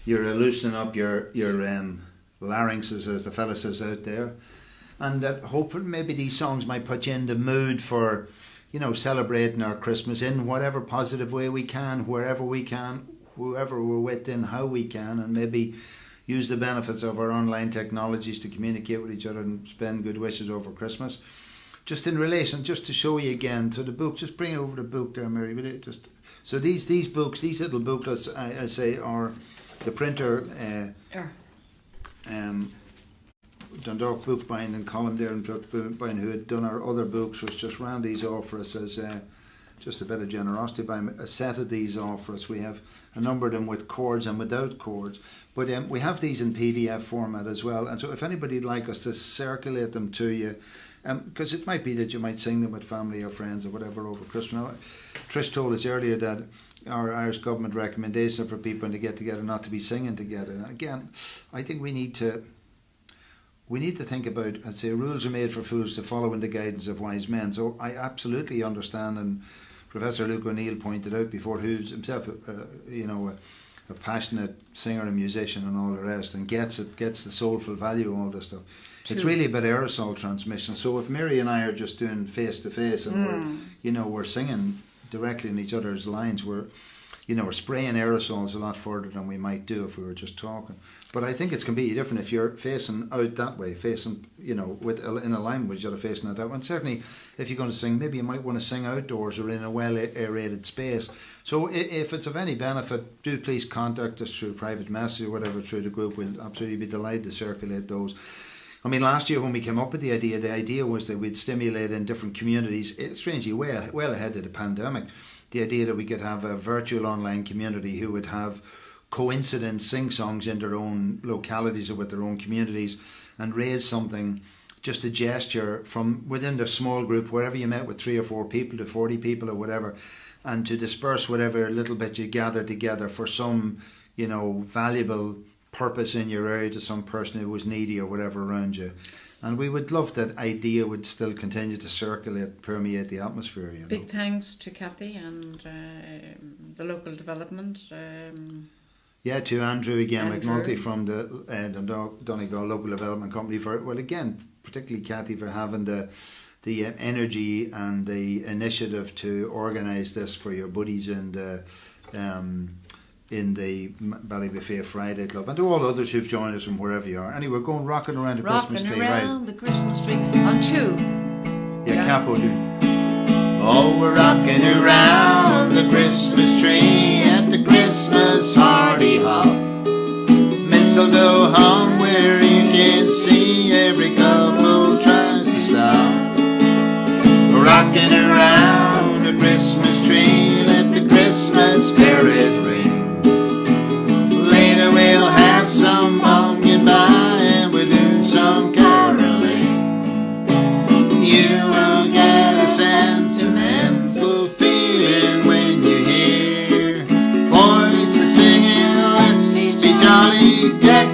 loosening up your larynxes, as the fella says out there. And hopefully maybe these songs might put you in the mood for, celebrating our Christmas in whatever positive way we can, wherever we can, whoever we're with in, how we can, and maybe use the benefits of our online technologies to communicate with each other and spend good wishes over Christmas. Just in relation, just to show you again, so the book, just bring over the book there, Mary, will you? So these books, these little booklets, I say, are the printer, Dundalk Bookbind and Column there and Bookbind, who had done our other books, was just round these off for us as just a bit of generosity by a set of these off for us. We have a number of them with chords and without chords, but we have these in PDF format as well. And so if anybody'd like us to circulate them to you, because it might be that you might sing them with family or friends or whatever over Christmas. Now, Trish told us earlier that our Irish government recommendation for people to get together not to be singing together. And again, I think we need to think about, I'd say, rules are made for fools to follow in the guidance of wise men. So I absolutely understand, and Professor Luke O'Neill pointed out before, who's himself, a passionate singer and musician and all the rest, and gets the soulful value of all this stuff. True. It's really about aerosol transmission. So if Mary and I are just doing face to face and we're singing directly in each other's lines, we're spraying aerosols a lot further than we might do if we were just talking. But I think it's completely different if you're facing out that way, facing, in alignment with each other, facing out that way. And certainly, if you're going to sing, maybe you might want to sing outdoors or in a well-aerated space. So if it's of any benefit, do please contact us through private message or whatever through the group. We'll absolutely be delighted to circulate those. I mean, last year when we came up with the idea was that we'd stimulate in different communities, strangely well ahead of the pandemic. The idea that we could have a virtual online community who would have coincident sing-songs in their own localities or with their own communities and raise something, just a gesture from within their small group, wherever you met with 3 or 4 people to 40 people or whatever, and to disperse whatever little bit you gather together for some, valuable purpose in your area to some person who was needy or whatever around you. And we would love that idea would still continue to circulate, permeate the atmosphere. Big thanks to Cathy and the local development. To Andrew Mc Nulty from the Donegal Local Development Company for, well, again, particularly Cathy for having the energy and the initiative to organise this for your buddies in the Ballybofey Friday Club, and to all others who've joined us from wherever you are. Anyway, we're going rocking around the Christmas tree, right? Rocking around the Christmas tree on 2. Yeah, capo do. Oh, we're rocking around the Christmas tree at the Christmas party hop. Mistletoe hung where you can see every couple tries to stop. We're rocking around the Christmas tree, let the Christmas spirit ring. Later we'll have some pumpkin pie and we'll do some caroling. You will get a sentimental feeling when you hear voices singing, let's be jolly, deck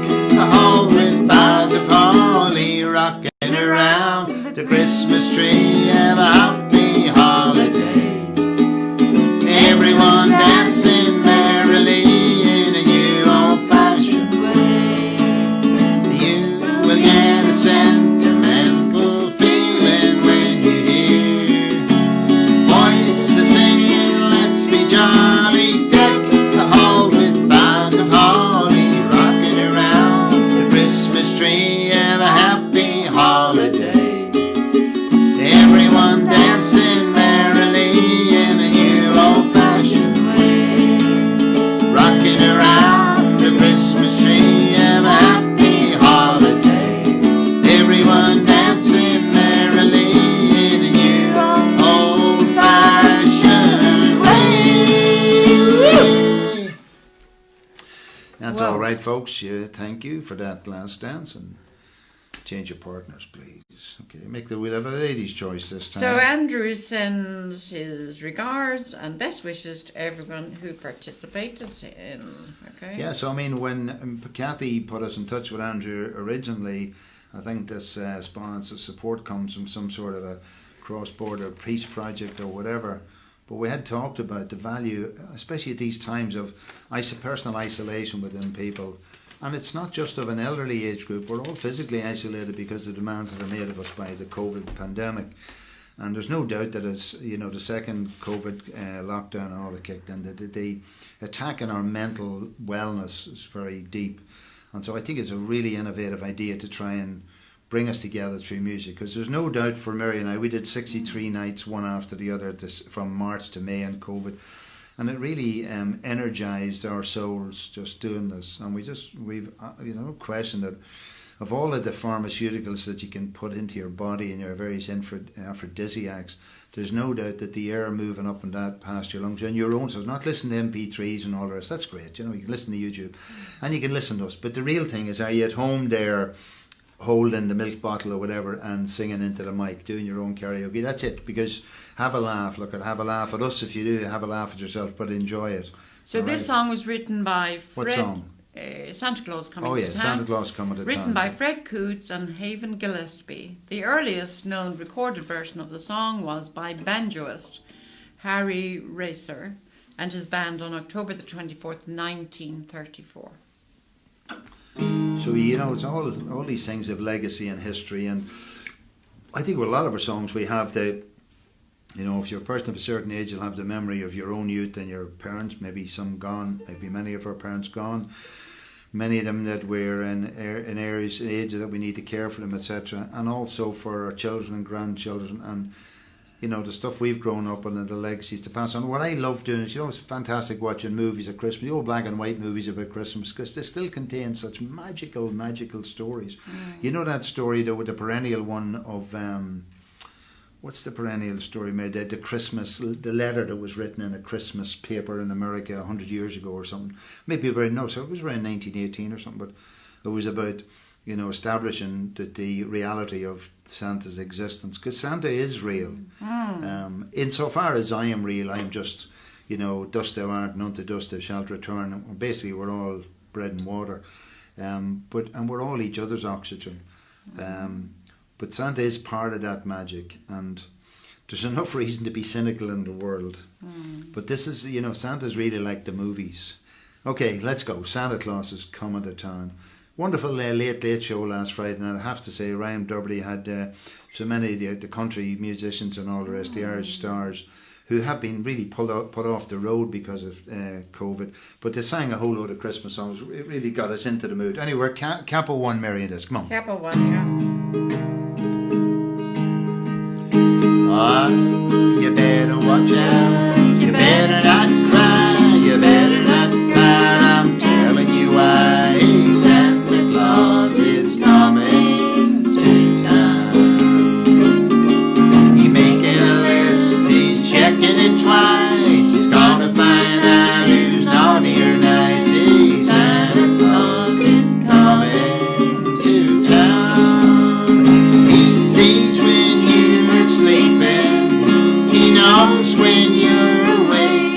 folks, thank you for that last dance, and change your partners, please. Okay, we'll have a lady's choice this time. So Andrew sends his regards and best wishes to everyone who participated in. Okay. Yeah, so I mean, when Cathy put us in touch with Andrew originally, I think this sponsor support comes from some sort of a cross-border peace project or whatever. But we had talked about the value, especially at these times of personal isolation within people. And it's not just of an elderly age group. We're all physically isolated because of the demands that are made of us by the COVID pandemic. And there's no doubt that as the second COVID lockdown and all that kicked in, the attack on our mental wellness is very deep. And so I think it's a really innovative idea to try and bring us together through music, because there's no doubt for Mary and I, we did 63 nights one after the other from March to May in COVID. And it really energized our souls just doing this. And we've no question that of all of the pharmaceuticals that you can put into your body and your various aphrodisiacs, there's no doubt that the air moving up and down past your lungs and your own, so not listening to MP3s and all the rest, that's great. You can listen to YouTube and you can listen to us. But the real thing is, are you at home there holding the milk bottle or whatever and singing into the mic, doing your own karaoke? That's it. Because have a laugh. Have a laugh at us if you do. Have a laugh at yourself, but enjoy it. So this song was written by Fred. What song? Santa Claus Coming to Town. Oh yeah, Santa Claus Coming to Town. Written by Fred Coots and Haven Gillespie. The earliest known recorded version of the song was by banjoist Harry Racer and his band on October the 24th, 1934. So it's all these things of legacy and history, and I think with a lot of our songs we have if you're a person of a certain age, you'll have the memory of your own youth and your parents, maybe some gone, maybe many of our parents gone, many of them that we're in areas age that we need to care for them, etc. And also for our children and grandchildren, and the stuff we've grown up on and the legacies to pass on. What I love doing is, it's fantastic watching movies at Christmas, the old black and white movies about Christmas, because they still contain such magical stories. That story though, with the perennial one of what's the perennial story made? The Christmas, the letter that was written in a Christmas paper in America 100 years ago or something. Maybe so it was around 1918 or something, but it was about establishing the reality of Santa's existence, because Santa is real. Insofar as I am real, I am just, dust thou art, none to dust thou shalt return. Basically, we're all bread and water, and we're all each other's oxygen. But Santa is part of that magic, and there's enough reason to be cynical in the world. But this is, Santa's really like the movies. Okay, let's go. Santa Claus is coming to town. Wonderful late show last Friday, and I have to say Ryan Durbally had so many of the country musicians and all the rest, the Irish stars, who have been really put off the road because of COVID, but they sang a whole load of Christmas songs. It really got us into the mood. Anyway, Capo 1, Mary, in this. Come on. Capo 1, yeah. You better watch out, you better not cry, you better not cry, I'm telling you why. Santa Claus is coming to town. He's making a list, he's checking it twice, he's gonna find out who's naughty or nice. Santa Claus is coming to town. He sees when you're sleeping, he knows when you're awake,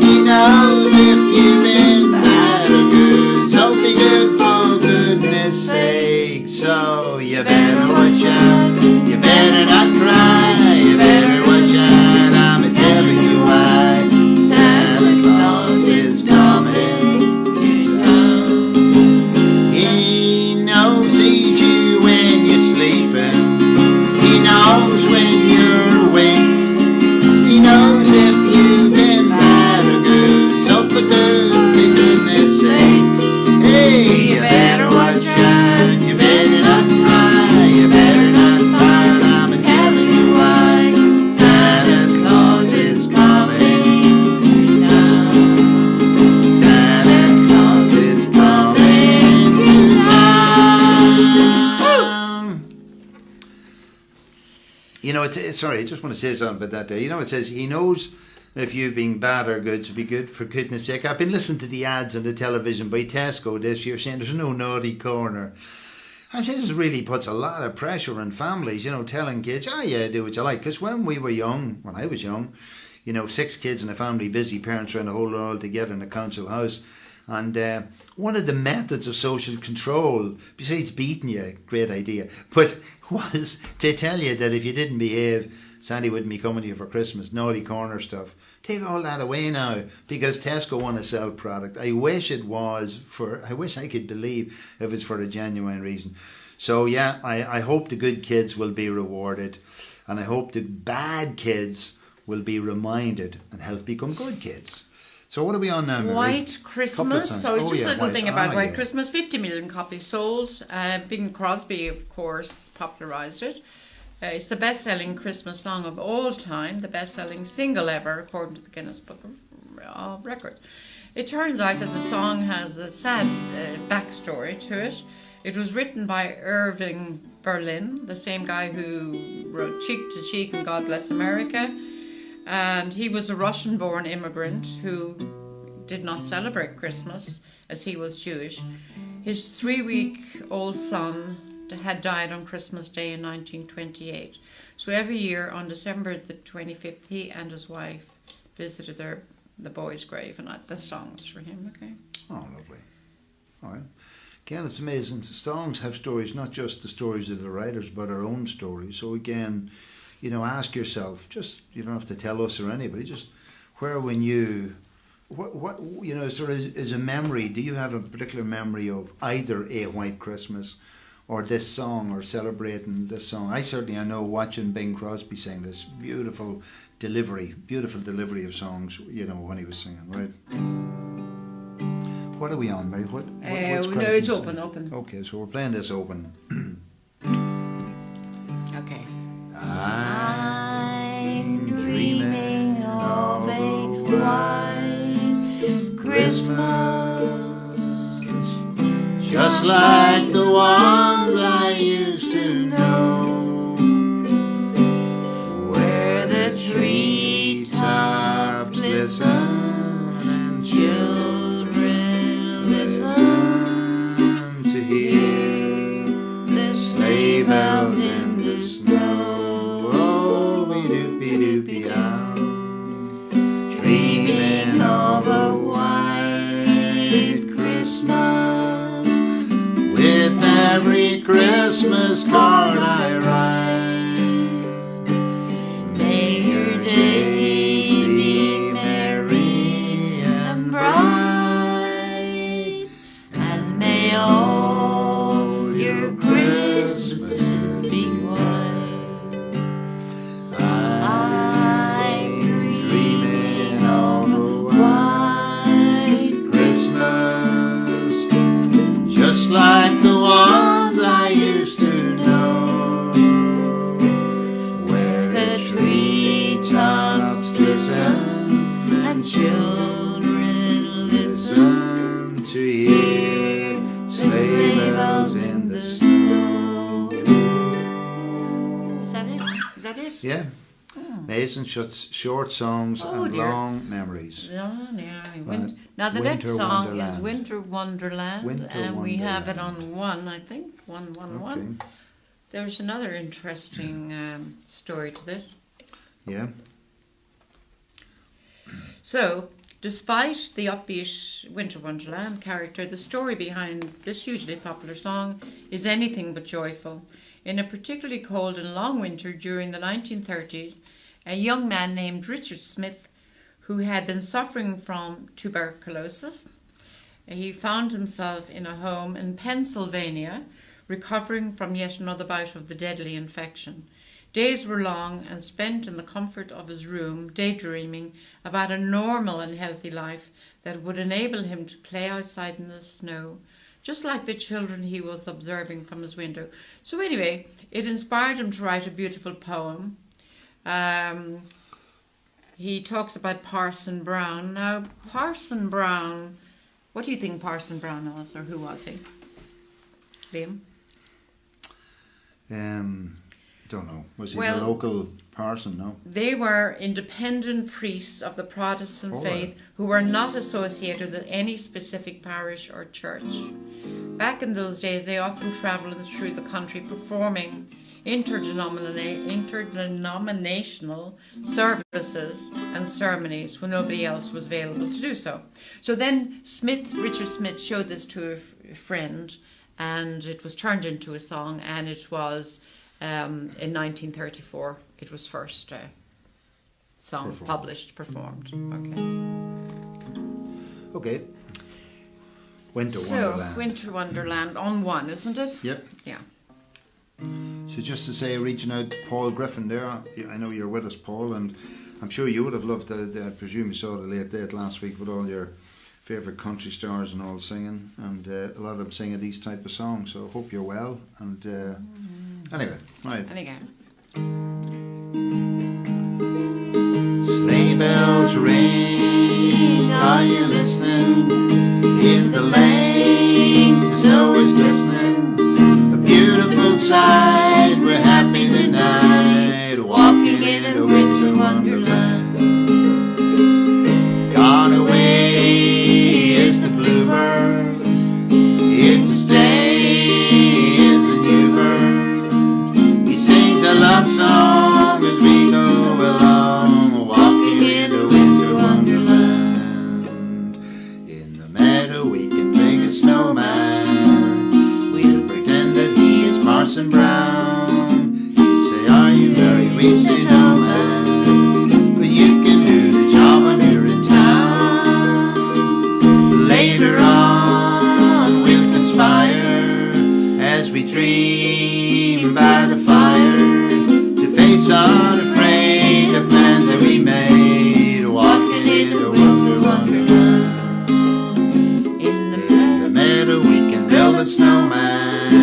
he knows if you've been bad or good, so be good for goodness sake. So you better watch out, you better not cry, you better watch out, I'm telling you why. Santa Claus is coming to town. He knows he's you when you're sleeping, he knows when you're awake, he knows if you've been bad or good, so for goodness sake. Hey, you better watch out, you better not cry, you better not fight, I'm telling you why. Santa Claus is coming to town. Santa Claus is coming to town. Sorry, I just want to say something about that there. It says he knows if you've been bad or good, so be good for goodness sake. I've been listening to the ads on the television by Tesco this year saying there's no naughty corner. I think this really puts a lot of pressure on families, you know, telling kids, oh yeah, do what you like. Because when we were young, when I was young, you know, 6 kids in a family, busy parents trying to hold it all together in a council house. And one of the methods of social control, besides beating you, great idea, but was to tell you that if you didn't behave, Sandy wouldn't be coming to you for Christmas, naughty corner stuff. Take all that away now, because Tesco want to sell product. I wish I could believe if it's for a genuine reason. So yeah, I hope the good kids will be rewarded, and I hope the bad kids will be reminded and help become good kids. So what are we on now, Mary? White Christmas. So just a little thing about White Christmas. 50 million copies sold. Bing Crosby, of course, popularised it. It's the best-selling Christmas song of all time, the best-selling single ever, according to the Guinness Book of Records. It turns out that the song has a sad backstory to it. It was written by Irving Berlin, the same guy who wrote Cheek to Cheek and God Bless America. And he was a Russian-born immigrant who did not celebrate Christmas, as he was Jewish. His 3-week-old son had died on Christmas Day in 1928. So every year on December the 25th, he and his wife visited the boy's grave, and the songs for him. Okay. Oh, lovely. All right. Again, it's amazing. Songs have stories, not just the stories of the writers, but our own stories. So again, you know, ask yourself, just, you don't have to tell us or anybody, just where when you, what you know, sort of is a memory, do you have a particular memory of either a White Christmas or this song, or celebrating this song? I know watching Bing Crosby sing this beautiful delivery of songs, you know, when he was singing, right? What are we on, Mary? What's no, it's open. Okay, so we're playing this open. Okay. I'm dreaming of a white Christmas, just like the ones I used to know, where the treetops glisten and children listen to hear the sleigh bells in the snow. Dreaming of a white Christmas, with every Christmas card I write. May your days be merry and bright, and may all your Christmases be white. I'm dreaming of a white Christmas, just like the ones I used to know, where the treetops glisten and children listen to hear sleigh bells in the snow. Is that it? Yeah. Mason short songs and long memories. Oh, yeah. Now the next song is Winter Wonderland, and we have it on 1, I think. 111. Okay. There's another interesting story to this. Yeah. So, despite the upbeat Winter Wonderland character, the story behind this hugely popular song is anything but joyful. In a particularly cold and long winter during the 1930s, a young man named Richard Smith, who had been suffering from tuberculosis, he found himself in a home in Pennsylvania, recovering from yet another bout of the deadly infection. Days were long and spent in the comfort of his room, daydreaming about a normal and healthy life that would enable him to play outside in the snow, just like the children he was observing from his window. So anyway, it inspired him to write a beautiful poem. He talks about Parson Brown. Now, Parson Brown, what do you think Parson Brown was, or who was he? Liam? Don't know. Was he Well, a local person? No. They were independent priests of the Protestant Oh, faith right. who were not associated with any specific parish or church. Back in those days, they often travelled through the country performing interdenominational services and ceremonies when nobody else was available to do so. So then Richard Smith showed this to a friend, and it was turned into a song, and it was in 1934 it was first song performed. Okay. Winter So Wonderland. Winter Wonderland on one, isn't it? Yep. Yeah. So just to say, reaching out to Paul Griffin there, I know you're with us, Paul, and I'm sure you would have loved I presume you saw the Late Date last week with all your favourite country stars and all singing, and a lot of them singing these type of songs, so hope you're well, and anyway, right. And again. Sleigh bells ring, are you listening? In the lanes the snow is glistening, a beautiful sight, we're happy tonight, walking in a winter wonderland. Gone away is the bluebird, here to stay is the new bird. He sings a love song as we go along, walking in a winter wonderland. In the meadow we can make a snowman, we'll pretend that he is Parson Brown. He'll say, are you very? We say, no man, but you can do the job when you're in town. Later on we'll conspire as we dream by the fire, to face unafraid the plans that we made, walking in a winter wonderland. In the meadow we can build a snowman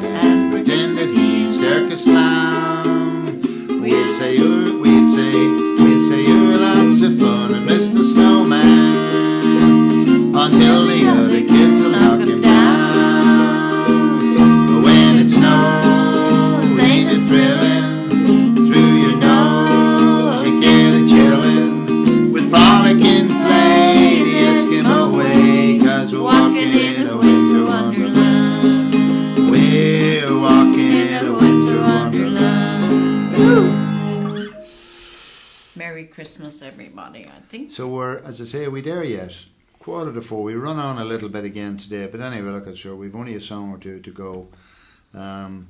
and pretend that he's circus clown. We'll say you're lots of fun and Mr. Snowman, until the other kids will knock him down. But when it snows, ain't it thrilling? Through your nose you get a chillin'. With frolic and play the Eskimo way, 'cause we're walking in a winter wonderland. We're walking in a winter wonderland. Woo! Merry Christmas, everybody, I think. So we're, as I say, are we there yet? 3:45. We run on a little bit again today, but anyway, look at sure we've only a song or two to go. And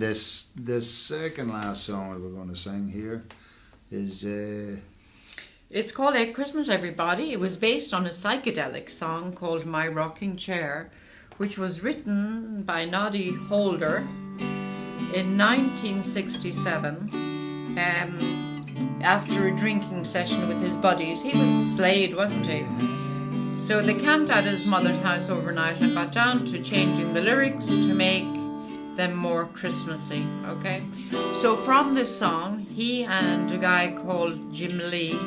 this second last song that we're going to sing here is It's called Christmas, Everybody. It was based on a psychedelic song called My Rocking Chair, which was written by Noddy Holder in 1967 after a drinking session with his buddies. He was slayed, wasn't he? So they camped at his mother's house overnight and got down to changing the lyrics to make them more Christmassy, okay? So from this song, he and a guy called Jim Lee,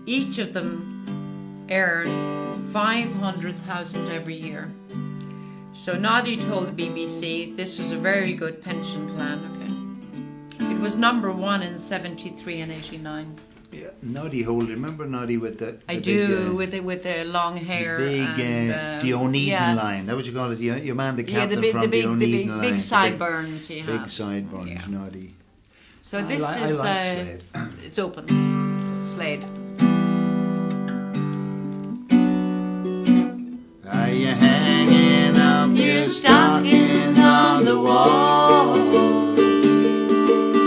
each of them earn 500,000 every year. So Noddy told the BBC this was a very good pension plan, okay? It was number one in 73 and 89. yeah, Noddy Holder. Remember Noddy with the I big, do, with the long hair. big and, the Oneiden yeah. line. That what you call it? Your man, the Yeah, captain the from the Oneiden line. big sideburns he had. Big sideburns, Yeah. Noddy. So I this like is Slade. it's open. Slade. Are you hanging up your stockings on the wall?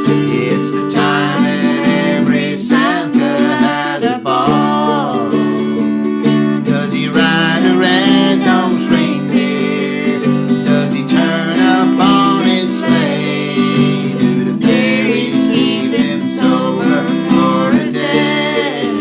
It's the time that every Santa has a ball. Does he ride a red-nosed reindeer? Does he turn up on his sleigh? Do the fairies keep him sober for a day?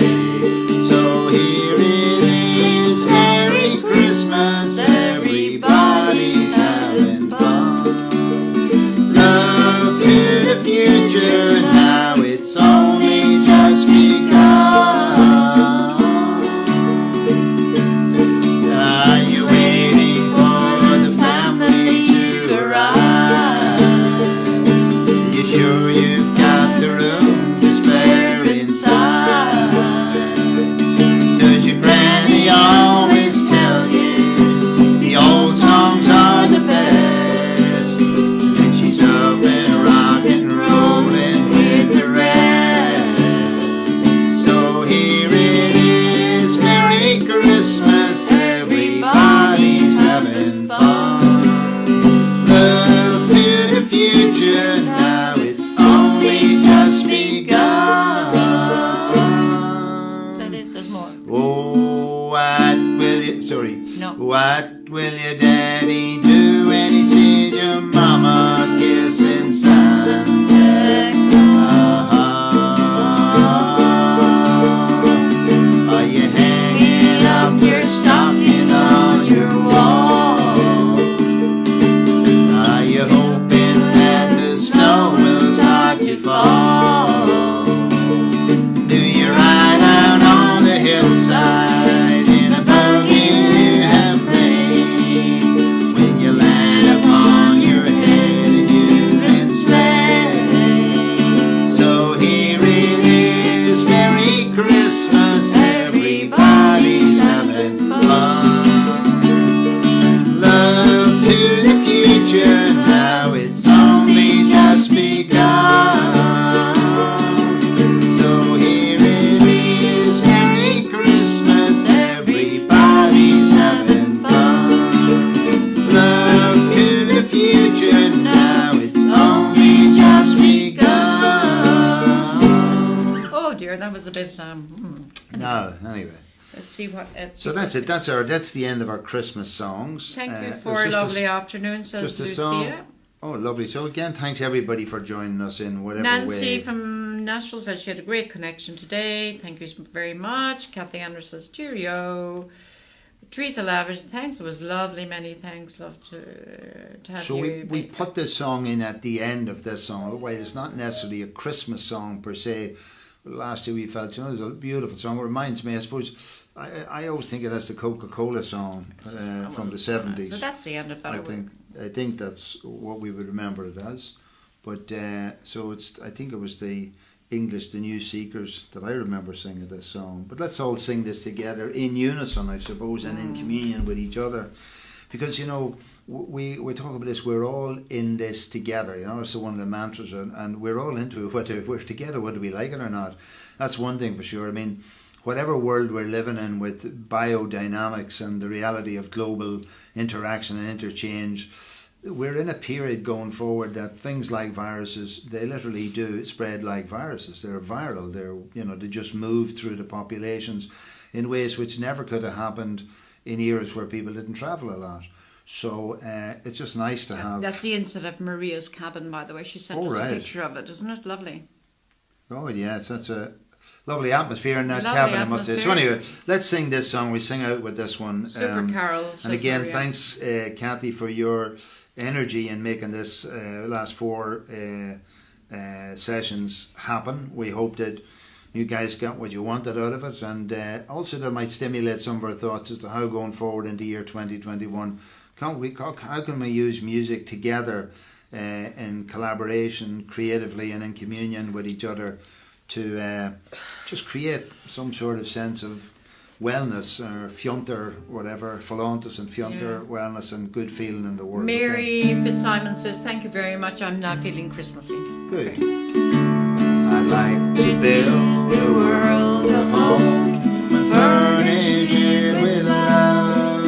was a bit. No, anyway. Let's see what. So that's it. That's the end of our Christmas songs. Thank you for a lovely afternoon, says Lucia. Song. Oh, lovely. So again, thanks everybody for joining us in whatever Nancy way. Nancy from Nashville says she had a great connection today. Thank you very much. Cathy Anderson says cheerio. Teresa Lavish, thanks. It was lovely. Many thanks. Love to have so you. So we put this song in at the end of this song. While it's not necessarily a Christmas song per se. Last year we felt, it was a beautiful song. It reminds me, I suppose, I always think it as the Coca-Cola song from the 70s. So that's the end of that. I think that's what we would remember it as. But so I think it was the English, the New Seekers, that I remember singing this song. But let's all sing this together in unison, I suppose, and in communion with each other. Because, we talk about this, we're all in this together, it's one of the mantras, and we're all into it, whether we're together, whether we like it or not. That's one thing for sure. I mean, whatever world we're living in with biodynamics and the reality of global interaction and interchange, we're in a period going forward that things like viruses, they literally do spread like viruses. They're viral. They just move through the populations in ways which never could have happened in eras where people didn't travel a lot. So it's just nice to have. That's the inside of Maria's cabin, by the way. She sent us a picture of it. Isn't it lovely? Oh yeah, it's such a lovely atmosphere in that cabin, I must say. So anyway, let's sing this song. We sing out with this one. Super carols. And again, thanks, Cathy, for your energy in making this last 4 sessions happen. We hope that you guys got what you wanted out of it, and also that might stimulate some of our thoughts as to how going forward into year 2021, how can we use music together in collaboration, creatively, and in communion with each other to just create some sort of sense of wellness, or fiunter, whatever, Phalantus and fiunter, wellness and good feeling in the world. Mary Fitzsimon says, thank you very much, I'm now feeling Christmassy. Good. I'd like to build the world a home and furnish it with love,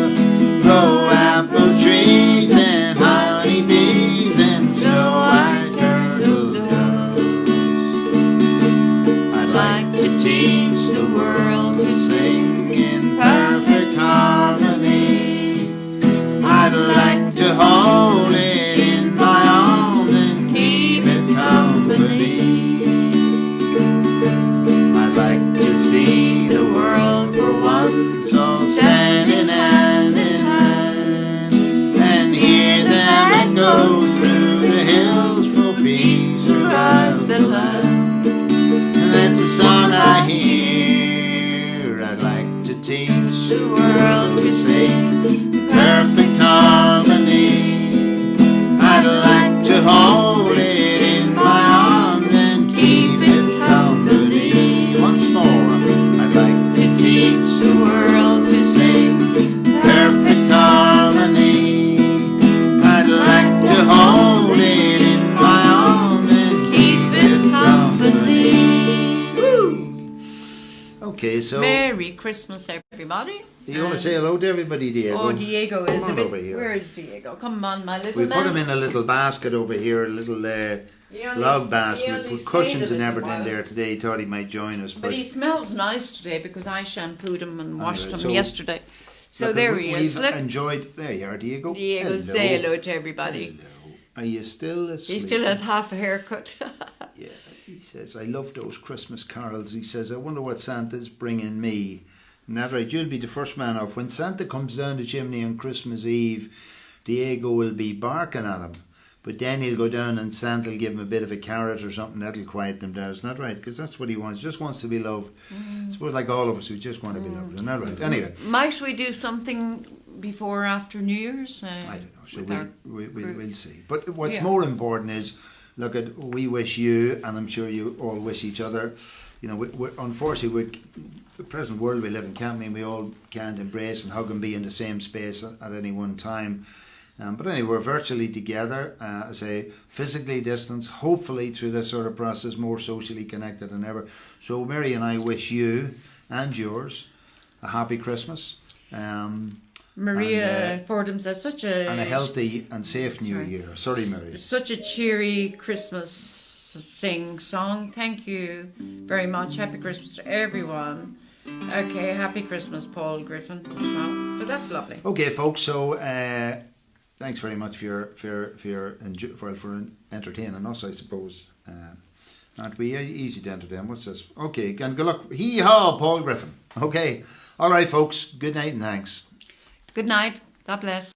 grow apple trees and honey bees and snow white turtle doves. I'd like to teach the world to sing in perfect harmony. I'd like to hold it in my arms and keep it company. I'd like to see the world for once all standing hand in hand, and hear them echo through the hills for peace throughout the land. And that's a song I hear. I'd like to teach the world to sing perfect harmony. I'd like to hold it in my arms and keep it company. Once more, I'd like to teach the world to sing perfect harmony. I'd like to hold it in my arms and keep it company. Woo! Okay, so Merry Christmas, everybody. Do you want to say hello to everybody, Diego? Oh, Diego is Come a on bit. over here. Where is Diego? Come on, my little We man. put him in a little basket over here, a little log basket. We put cushions and everything in there today. He thought he might join us. But he smells nice today because I shampooed him and washed him so yesterday. So there he is. We've Look. Enjoyed. There you are, Diego. Diego, hello. say hello to everybody. Hello. Are you still asleep? He still has half a haircut. Yeah, he says, I love those Christmas carols. He says, I wonder what Santa's bringing me. And that right, you'll be the first man off. When Santa comes down the chimney on Christmas Eve, Diego will be barking at him. But then he'll go down and Santa will give him a bit of a carrot or something that'll quiet him down. Isn't that right? Because that's what he wants. He just wants to be loved. I suppose like all of us who just want to be loved. Isn't that right? Anyway. Might we do something before or after New Year's? I don't know. So we'll see. But what's more important is, look, we wish you, and I'm sure you all wish each other, unfortunately, the present world we live in can't mean we all can't embrace and hug and be in the same space at any one time. But anyway, we're virtually together, I say physically distanced, hopefully through this sort of process, more socially connected than ever. So Mary and I wish you and yours a happy Christmas. Maria Fordham says and a healthy and safe New Year. Sorry, Mary. Such a cheery Christmas sing song. Thank you very much. Happy Christmas to everyone. Okay, happy Christmas, Paul Griffin. Well, so that's lovely. Okay, folks. So thanks very much for entertaining us, I suppose. Aren't we easy to entertain? What's this? Okay, and good luck. Hee-haw, Paul Griffin. Okay. All right, folks. Good night and thanks. Good night. God bless.